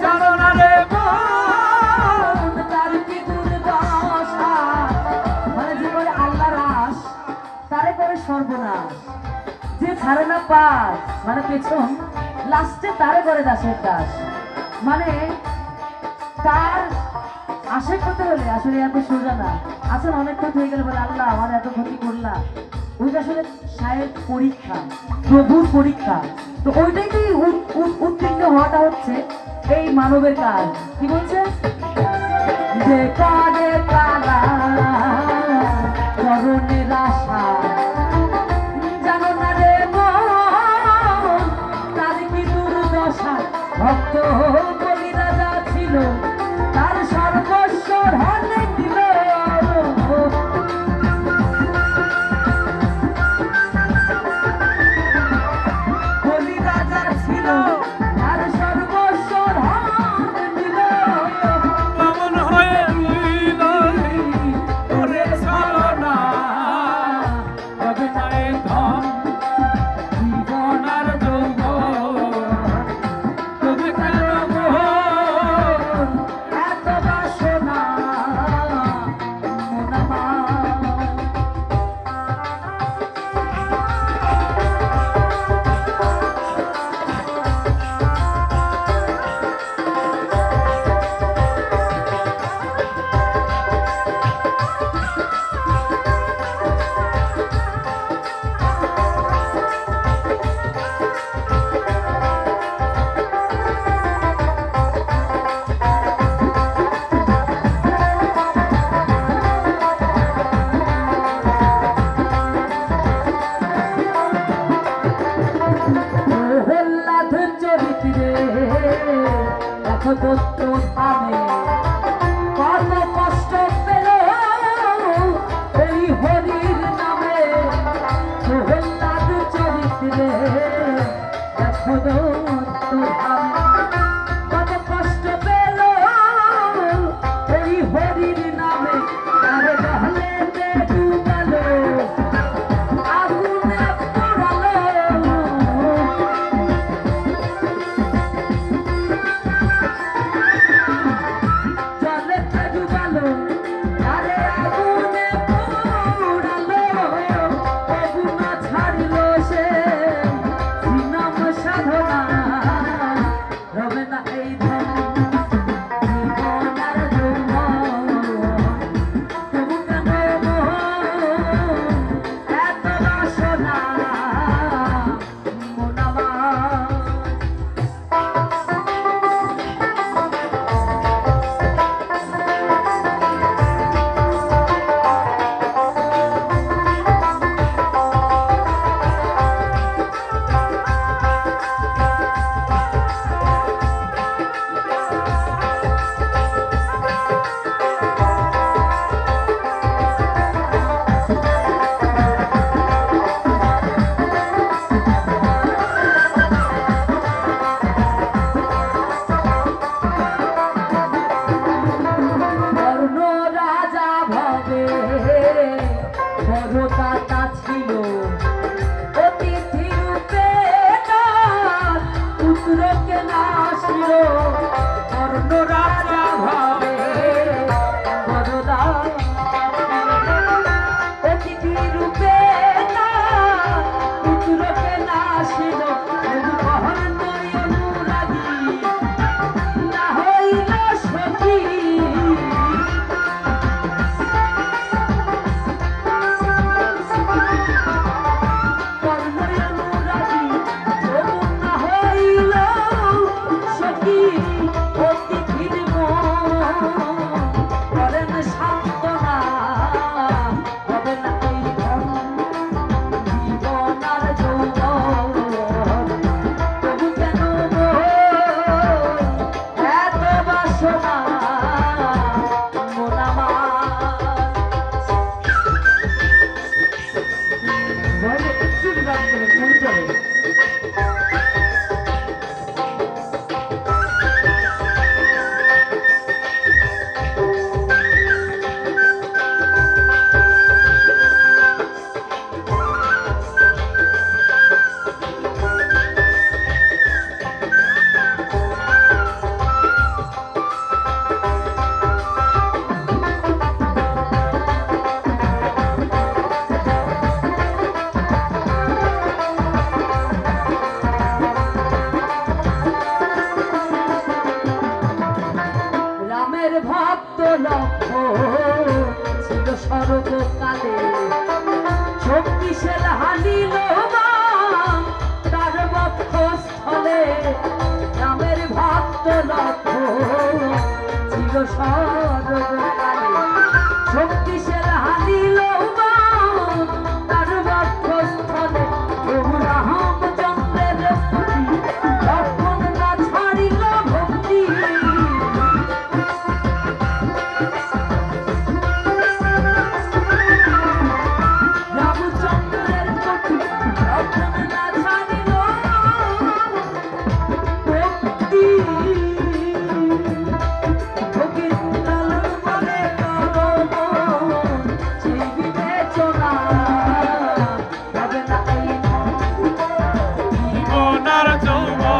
জানো না রে তার কি দুর্দশা, মানে জীবনে আল্লাহ রাস তারে করে সর্বনাশ, যে ছাড়ে না পাস মানে পেছন, লাস্টে তারে করে দাসের দাস। মানে তার আশেক হতে হলে আসলে এত সোজা না। আসলে অনেক ক্ষতি হয়ে গেলে বলে আল্লাহ আমার এত ক্ষতি করলাম, ওইটা আসলে সাহেব পরীক্ষা, প্রভুর পরীক্ষা। তো ওইটাই উত্তীর্ণ হওয়াটা হচ্ছে এই মানবের কাজ। কি বলছে? যে কাজে কালা চরণের আশা, জানো না রে মন তার কি দুর্দশা। ভক্ত বলি রাজা ছিল, তার সর্বস্ব ধনে দিল। বলি রাজা ছিল, তার সর্বস্ব ধনে দিল। বামন হয়ে রইল ওরে ছলনা, তবে না এ ধন জীবন আর যৌবন, তবে কেন মোহন এত বাসনা মন আমার? প্রহ্লাদ চরিত্রে দেখো দত্ত থামে, কত কষ্ট পেল এই হরির নামে। প্রহ্লাদ চরিত্রে দেখো দত্ত থামে, কত কষ্ট পেল এই হরির নামে। তার গহলেতে ডুবালো আগুনে পোড়ালো, বর্ণ রাজা ভাবে বড়দা অতিথি রূপে না পুত্রকে না আসিল মধুকর নয়ন রাগি না হইল সখী রামের ভক্ত লক্ষ ছিল সর্বকালে চব্বিশের হানিল তার বক্ষস্থলে রামের ভক্ত লক্ষ ছিল সর্বকালে চব্বিশের হানিল তার বক্ষস্থলে প্রভু রামচন্দ্রের লক্ষণ না ছাড়িল ভক্তি রামচন্দ্রের প্রতি লক্ষণ না ছাড়িল ভক্তি ভগিন্দালন বলে কারণ সেই বিবেচনা হবে না এই জীবনার যৌবন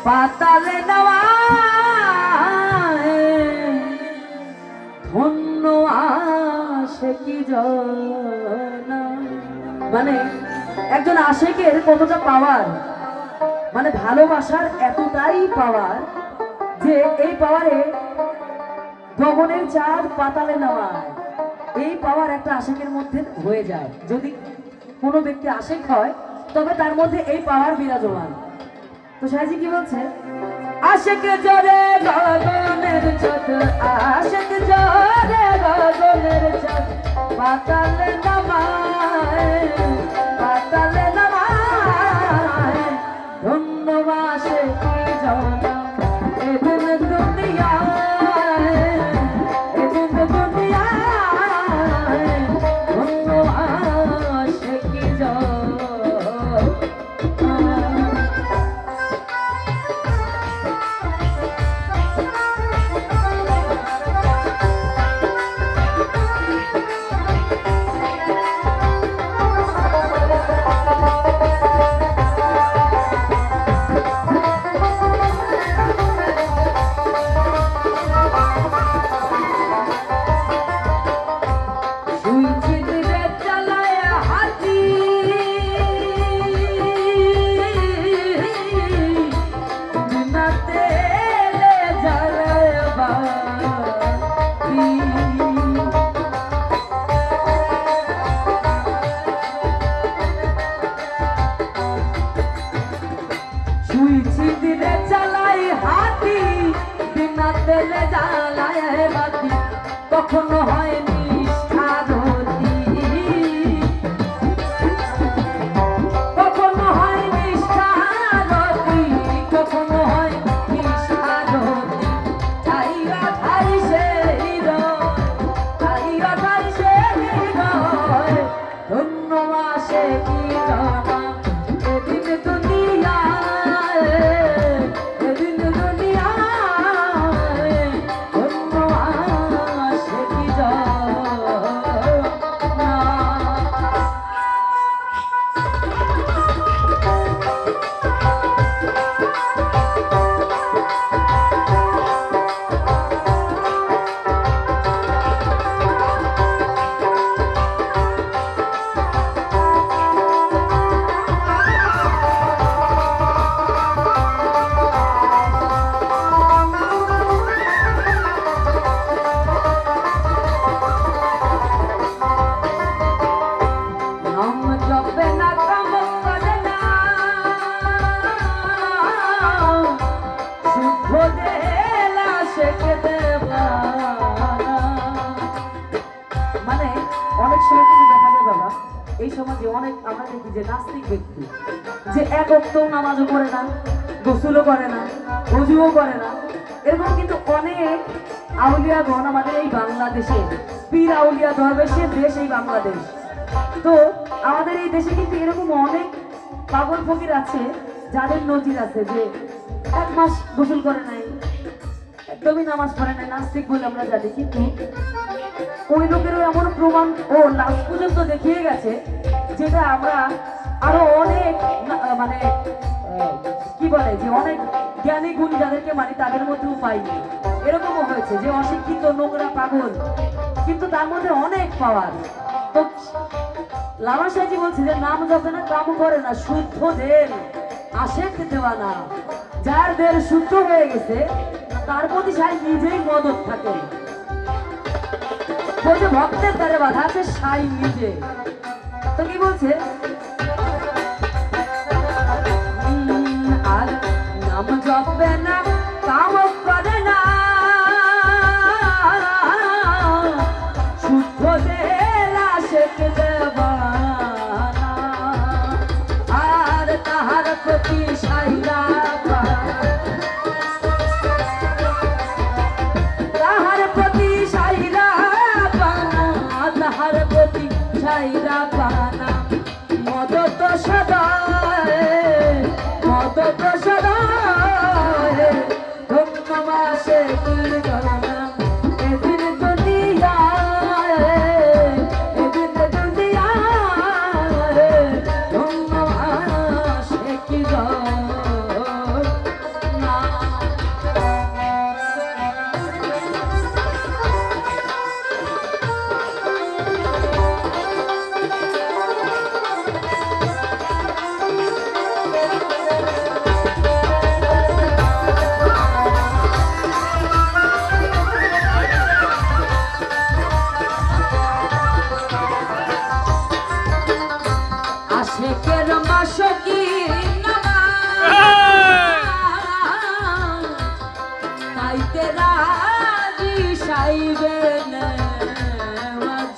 পাতালে নেওয়া ধন্য আসে কি জানা মানে একজন আশেকের কতটা পাওয়ার মানে ভালোবাসার এতটাই পাওয়ার যে এই পাওয়ারে গগনের চাঁদ পাতালে নেওয়া এই পাওয়ার একটা আশেকের মধ্যে হয়ে যায় যদি কোনো ব্যক্তি আশেক হয় তবে তার মধ্যে এই পাওয়ার বিরাজমান তো শাহজি কি বলছে আশেক জোরে গগনের চাঁদ আশেক জোরে গগনের চাঁদ পাতালে নামায় ধন্যবাসে কি জানা এদিন দুনিয়ায় ধন্যবাসে কি জানা শুইছি দিনে চালাই হাতি, বিনা তেলে জ্বালায় বাতি, কখনো হয় নিষ্ঠা রতি, কখনো হয় নিষ্ঠা রতি, কখনো হয় নিষ্ঠা রতি। ঠাইয়া ঠাই সেই রয়, ঠাইয়া ঠাই সেই রয়, ধন্য মাসে কি জানা এদিন দুনিয়ায়, এদিন দুনিয়ায়, ধন্য মাসে কি জানা। নাম জপে না কাম করে না, শুদ্ধ দেলা শেখে দেবা। মানে অনেক সময় কিন্তু দেখা যায় বাবা, এই সমাজে অনেক আমরা দেখি যে নাস্তিক ব্যক্তি, যে এক ওয়াক্তও নামাজও করে না, গোসলও করে না, ওযুও করে না, এরকম কিন্তু অনেক আউলিয়াগণ আমাদের এই বাংলাদেশে, পীর আউলিয়া দরবেশের দেশ এই বাংলাদেশ। তো আমাদের এই দেশে কিন্তু এরকম অনেক পাগল ফকির আছে যাদের নজির আছে, যে 1 মাস গোসল করে নাই, একদমই নামাজ পড়ে নাই, নাস্তিক বলে আমরা জানি, কিন্তু ওই লোকেরও এমন প্রমাণ ও লাশ পর্যন্ত দেখিয়ে গেছে, যেটা আমরা আরো অনেক মানে কি বলে যে অনেক জ্ঞানী গুণী যাদেরকে মানি তাদের মধ্যেও পাইনি। এরকমও হয়েছে যে অশিক্ষিত নোংরা পাগল, কিন্তু তার মধ্যে অনেক পাওয়ার। তো লামা সাহেজি বলছে যে নাম জপে না কাম করে না, শুদ্ধ দেন আশেক দেওয়ানা। যার দের শুদ্ধ হয়ে গেছে তার প্রতি সাই নিজেই মদত থাকে, বলছে ভক্তের দ্বারে বাধা আছে সাই নিজে। তো কি বলছে, আর নাম জপে না কাম করে না, শুদ্ধ দেলা শেখ দেবানা, আর তাহার প্রতি সাইরা তাহার প্রতি সাইরা পানা, তাহার প্রতি সাইরা পানা, মদত সদায়, মদত সদায়, ধন্য মাসে কির গণনা এদিন দুনিয়ায়, এদিন দুনিয়ায়, ধন্য মাসে কি গণনা। আশেকের মাসকি নামাজ, তাইতে রাজি সাইবে নেওয়াজ।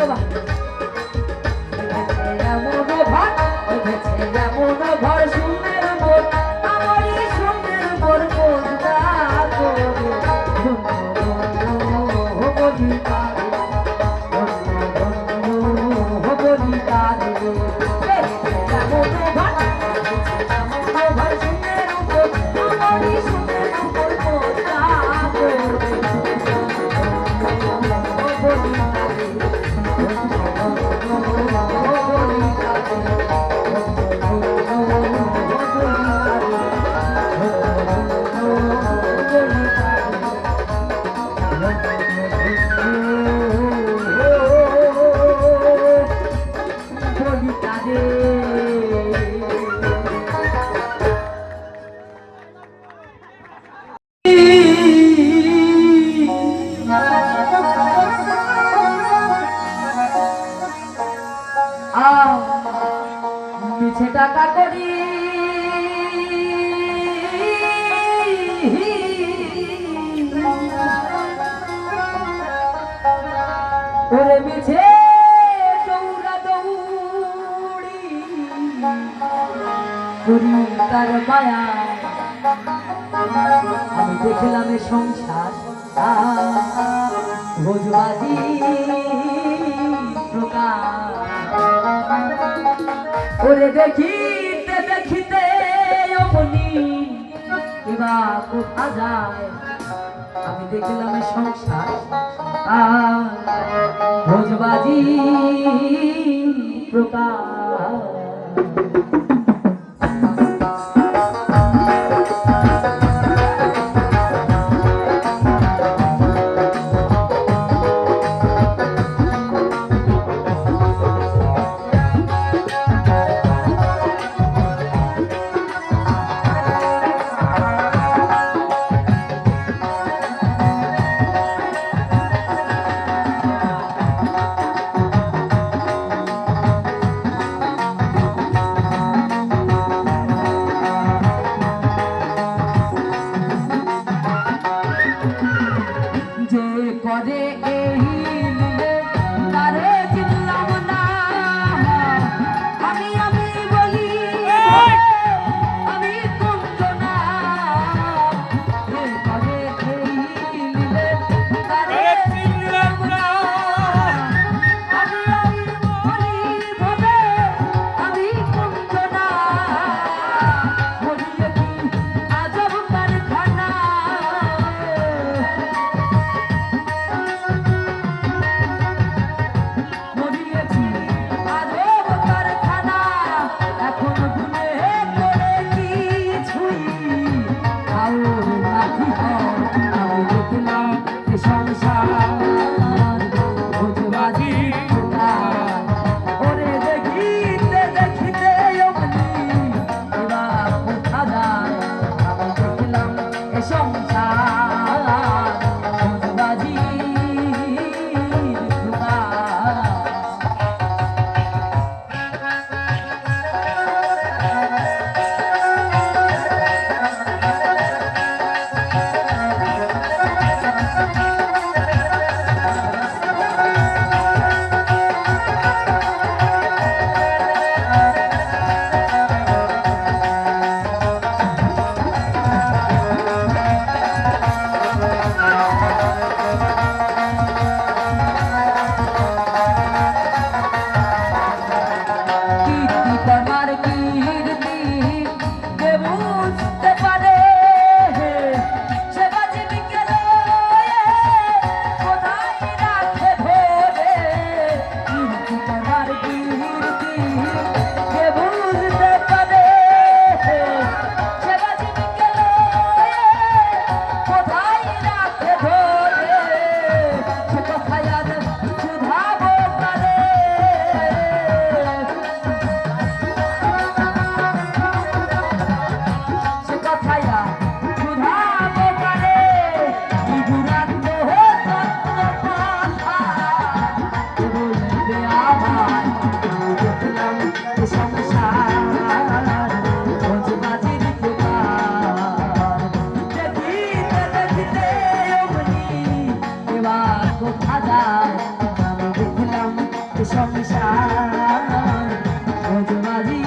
বাবা এমন ঘর উঠেছে এমন ঘর শূন্যের উপর আমারই শূন্যের উপর কোনটা করে বলিতা বলিতা এমন ঘর ঘর শূন্যের উপর আমারই শূন্যের উপর কোনটা করে মিছে টাকা করি ওরে মিছে দৌড়া দৌড়ি করি তার মায়া আমি দেখলাম এ সংসার ভোজবাজি প্রকাশ ওরে দেখিতে দেখিতে অমনি কিবা কোথা যায় আমি দেখলাম সংসার ভোজবাজি প্রকাশ সংসার রোজবাজি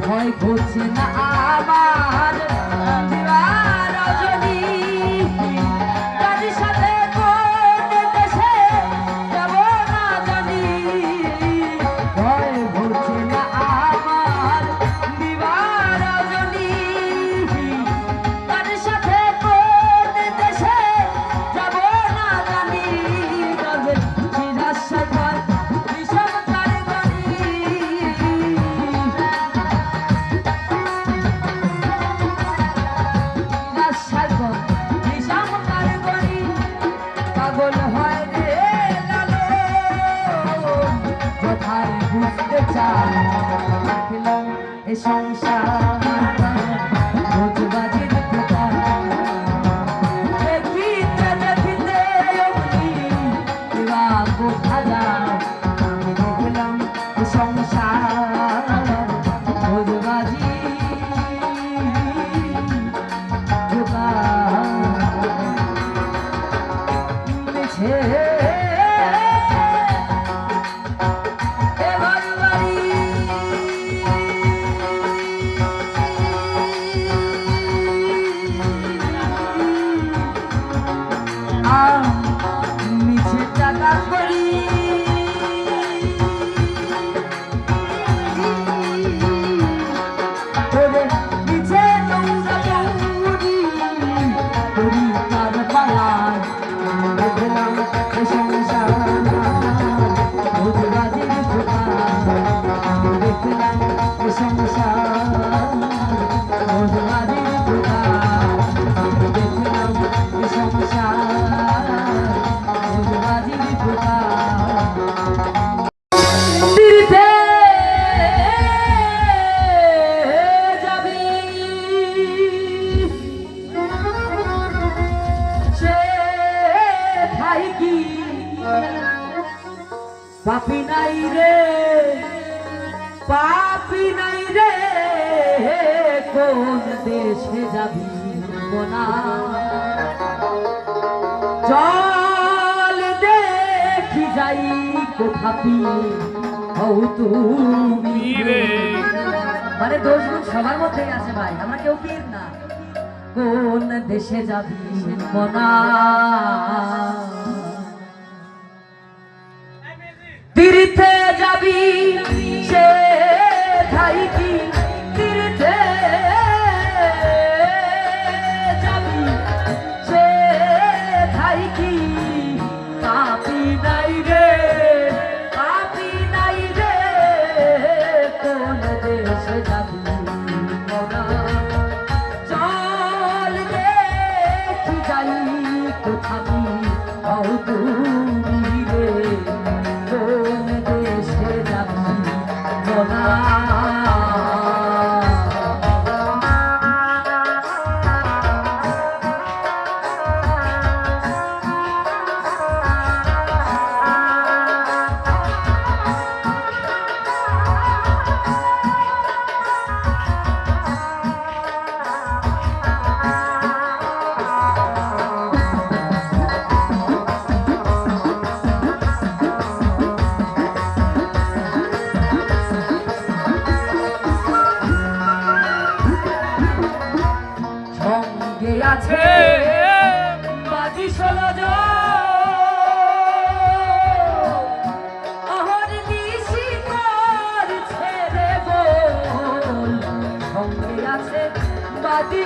ভয় করছে না আমার দিবার রজনী কার সাথে কোন দেশে যাব না জানি ভয় করছে না আমার দিবার রজনী কার সাথে কোন দেশে যাব না জানি তবে নিরাশায় ভয় বিষম কারিগরি পাগল হয় রে লালন কোথায় বুঝতে চাই এ সংসার রোজবাজির দোকান দেখিতে দেখিতে অগ্নি এরা কোথা যায় আমি দেখলাম এ সংসার রোজবাজি মিছে টাকা করি তোরে মিছে নৌকা দৌড়ি করি তার পালায় দেখলাম এ সংসার রোজবাজির দোকান দেখলাম এ সংসার রোজবাজির দোকান দেখলাম এ সংসার রোজবাজির দোকান তীর্থে যাবি সে ঠাই কি পাপি নাই রে পাপি নাই রে কোন দেশে যাবি মোনা চল দেখি যাই কোথাপি হও তুমি রে মানে দোষগুণ সবার মধ্যেই আছে ভাই আমরা কেউ পীর না কোন দেশে যাবি মোনা তীর্থে যাবি সে ঠাই কি তীর্থে যাবি সে ঠাই কি পাপি নাই রে পাপি নাই রে কোন দেশে যাবি মোরা চল দেখি যাই কোথাবি হও তুমি রে কোন দেশে যাবি মোরা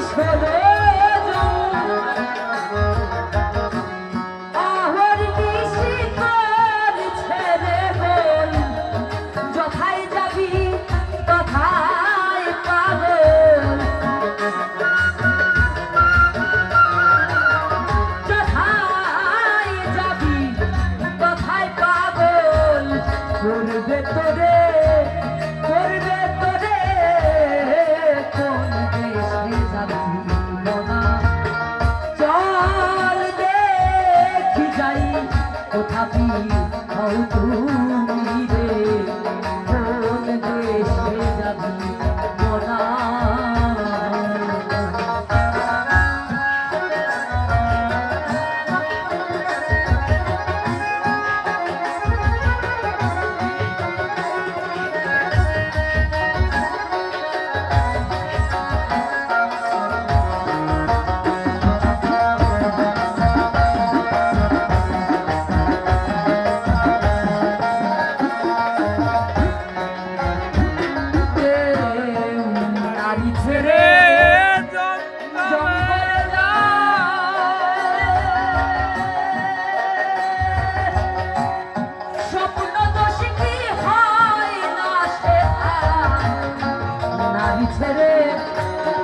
ষোলো আহর নিশিকার ছেড়ে বল যথায় যাবি তথায় পাগল যথায় যাবি তথায় পাগল করবে তোরে কোন দেশে যাবি মনা চল দেখি যাই কোথাবি হও তুমি রে কোন দেশে যাবি মনা নারী ছেড়ে জঙ্গলে যায় স্বপ্ন দোষ কি হয় না সে নারী ছেড়ে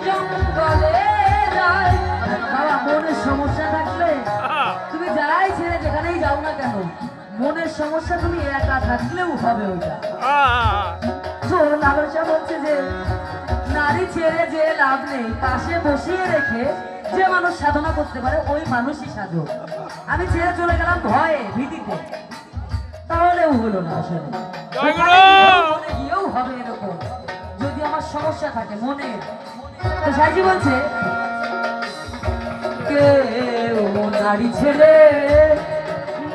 জঙ্গলে যায় বাবা মনের সমস্যা থাকলে তুমি যাই ছেড়ে যেখানেই যাও না কেন মনের সমস্যা তুমি একা থাকলেও হবে ওইটা তো লালন শাহ বলছে যে নারী ছেড়ে যে লাভ নেই পাশে বসিয়ে রেখে যে মানুষ সাধনা করতে পারে ওই মানুষই সাধক আমি ছেড়ে চলে গেলাম ভয়ে ভীতিতে তাহলেও হলো না আসলে ওখানে গিয়েও হবে এরকম যদি আমার সমস্যা থাকে মনের তো সাইজি বলছে কেউ নারী ছেড়ে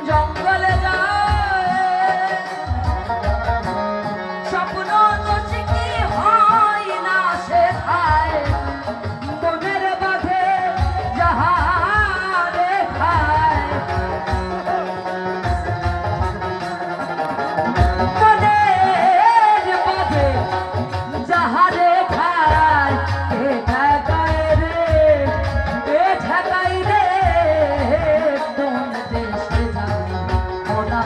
জঙ্গলে যায় স্বপ্ন দোষ কি হয় না সে খায় মনের বাঁধে যাহারে খায় মনের বাঁধে যাহারে খায় এ ঠেকায় রে এ ঠেকায় রে কোন দেশে যাবি মোনা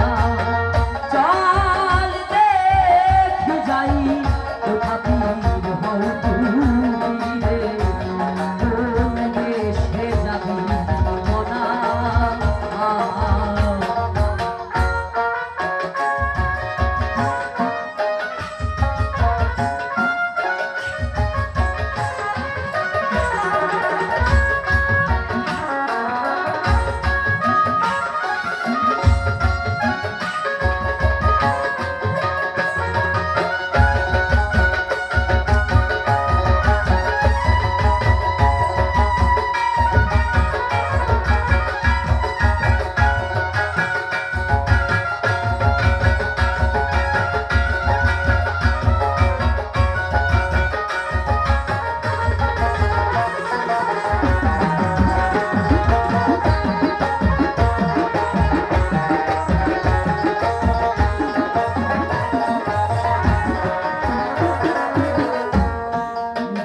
চল দেখি যাই কোথাবি হও তুমি রে কোন দেশে যাবি মোনা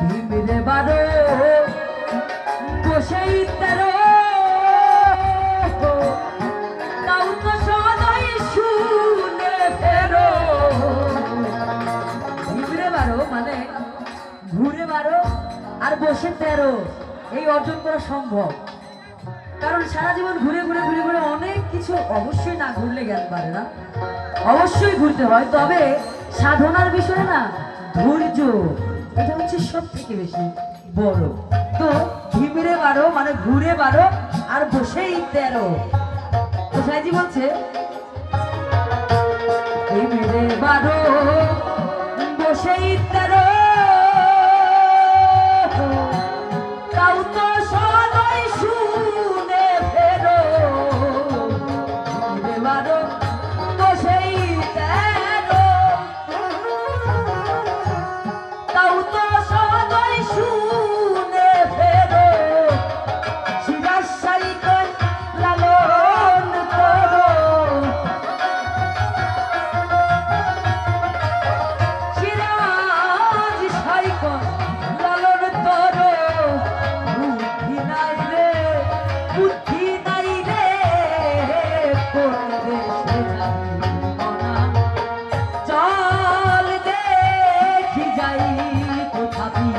ভিমরে বারো বসেই তেরো তাও তো সদাই শুনে ফেরো ভিমরে বারো মানে ঘুরে বারো আর বসে তেরো এই অর্জন করা সম্ভব কারণ সারা জীবন ঘুরে ঘুরে ঘুরে ঘুরে অনেক কিছু অবশ্যই না ঘুরলে জ্ঞান পারে না অবশ্যই ঘুরতে হয় তবে সাধনার বিষয়ে না ধৈর্য এটা হচ্ছে সব থেকে বেশি বড় তো ঘিমিরে বারো মানে ঘুরে বারো আর বসেই তেরো তো সাইজি বলছে ঘিমিরে বারো বসেই তেরো তাও তো সদাই শুনে ফেরো ঘিমিরে বারো বসেই তেরো তাও তো সদাই শুনে ফেরো শিরাশাই কর লালন করো শিরা যাবি মনা চল দেখি যাই কোথাবি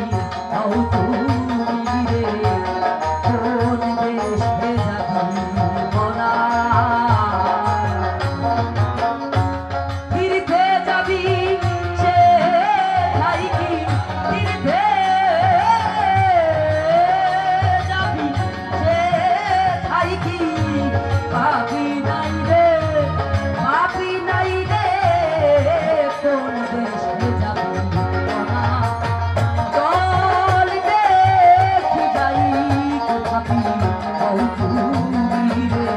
হও তুমি রে কোন দেশে যাবি মনা তীর্থে যাবি সে ঠাই কি তীর্থে যাবি সে ঠাই কি পাবি নাই রে কোন দেশে যাবি মনা চল দেখি যাই কোথাবি হও তুমি রে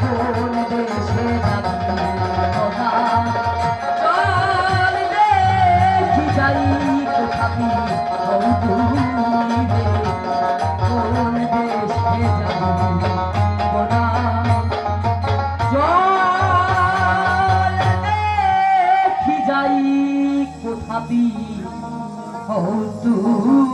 কোন দেশে যাবি মনা চল দেখি যাই কোথাবি হও তুমি রে কোন দেশে যাবি মনা চল দেখি যাই কোথাবি হও তুমি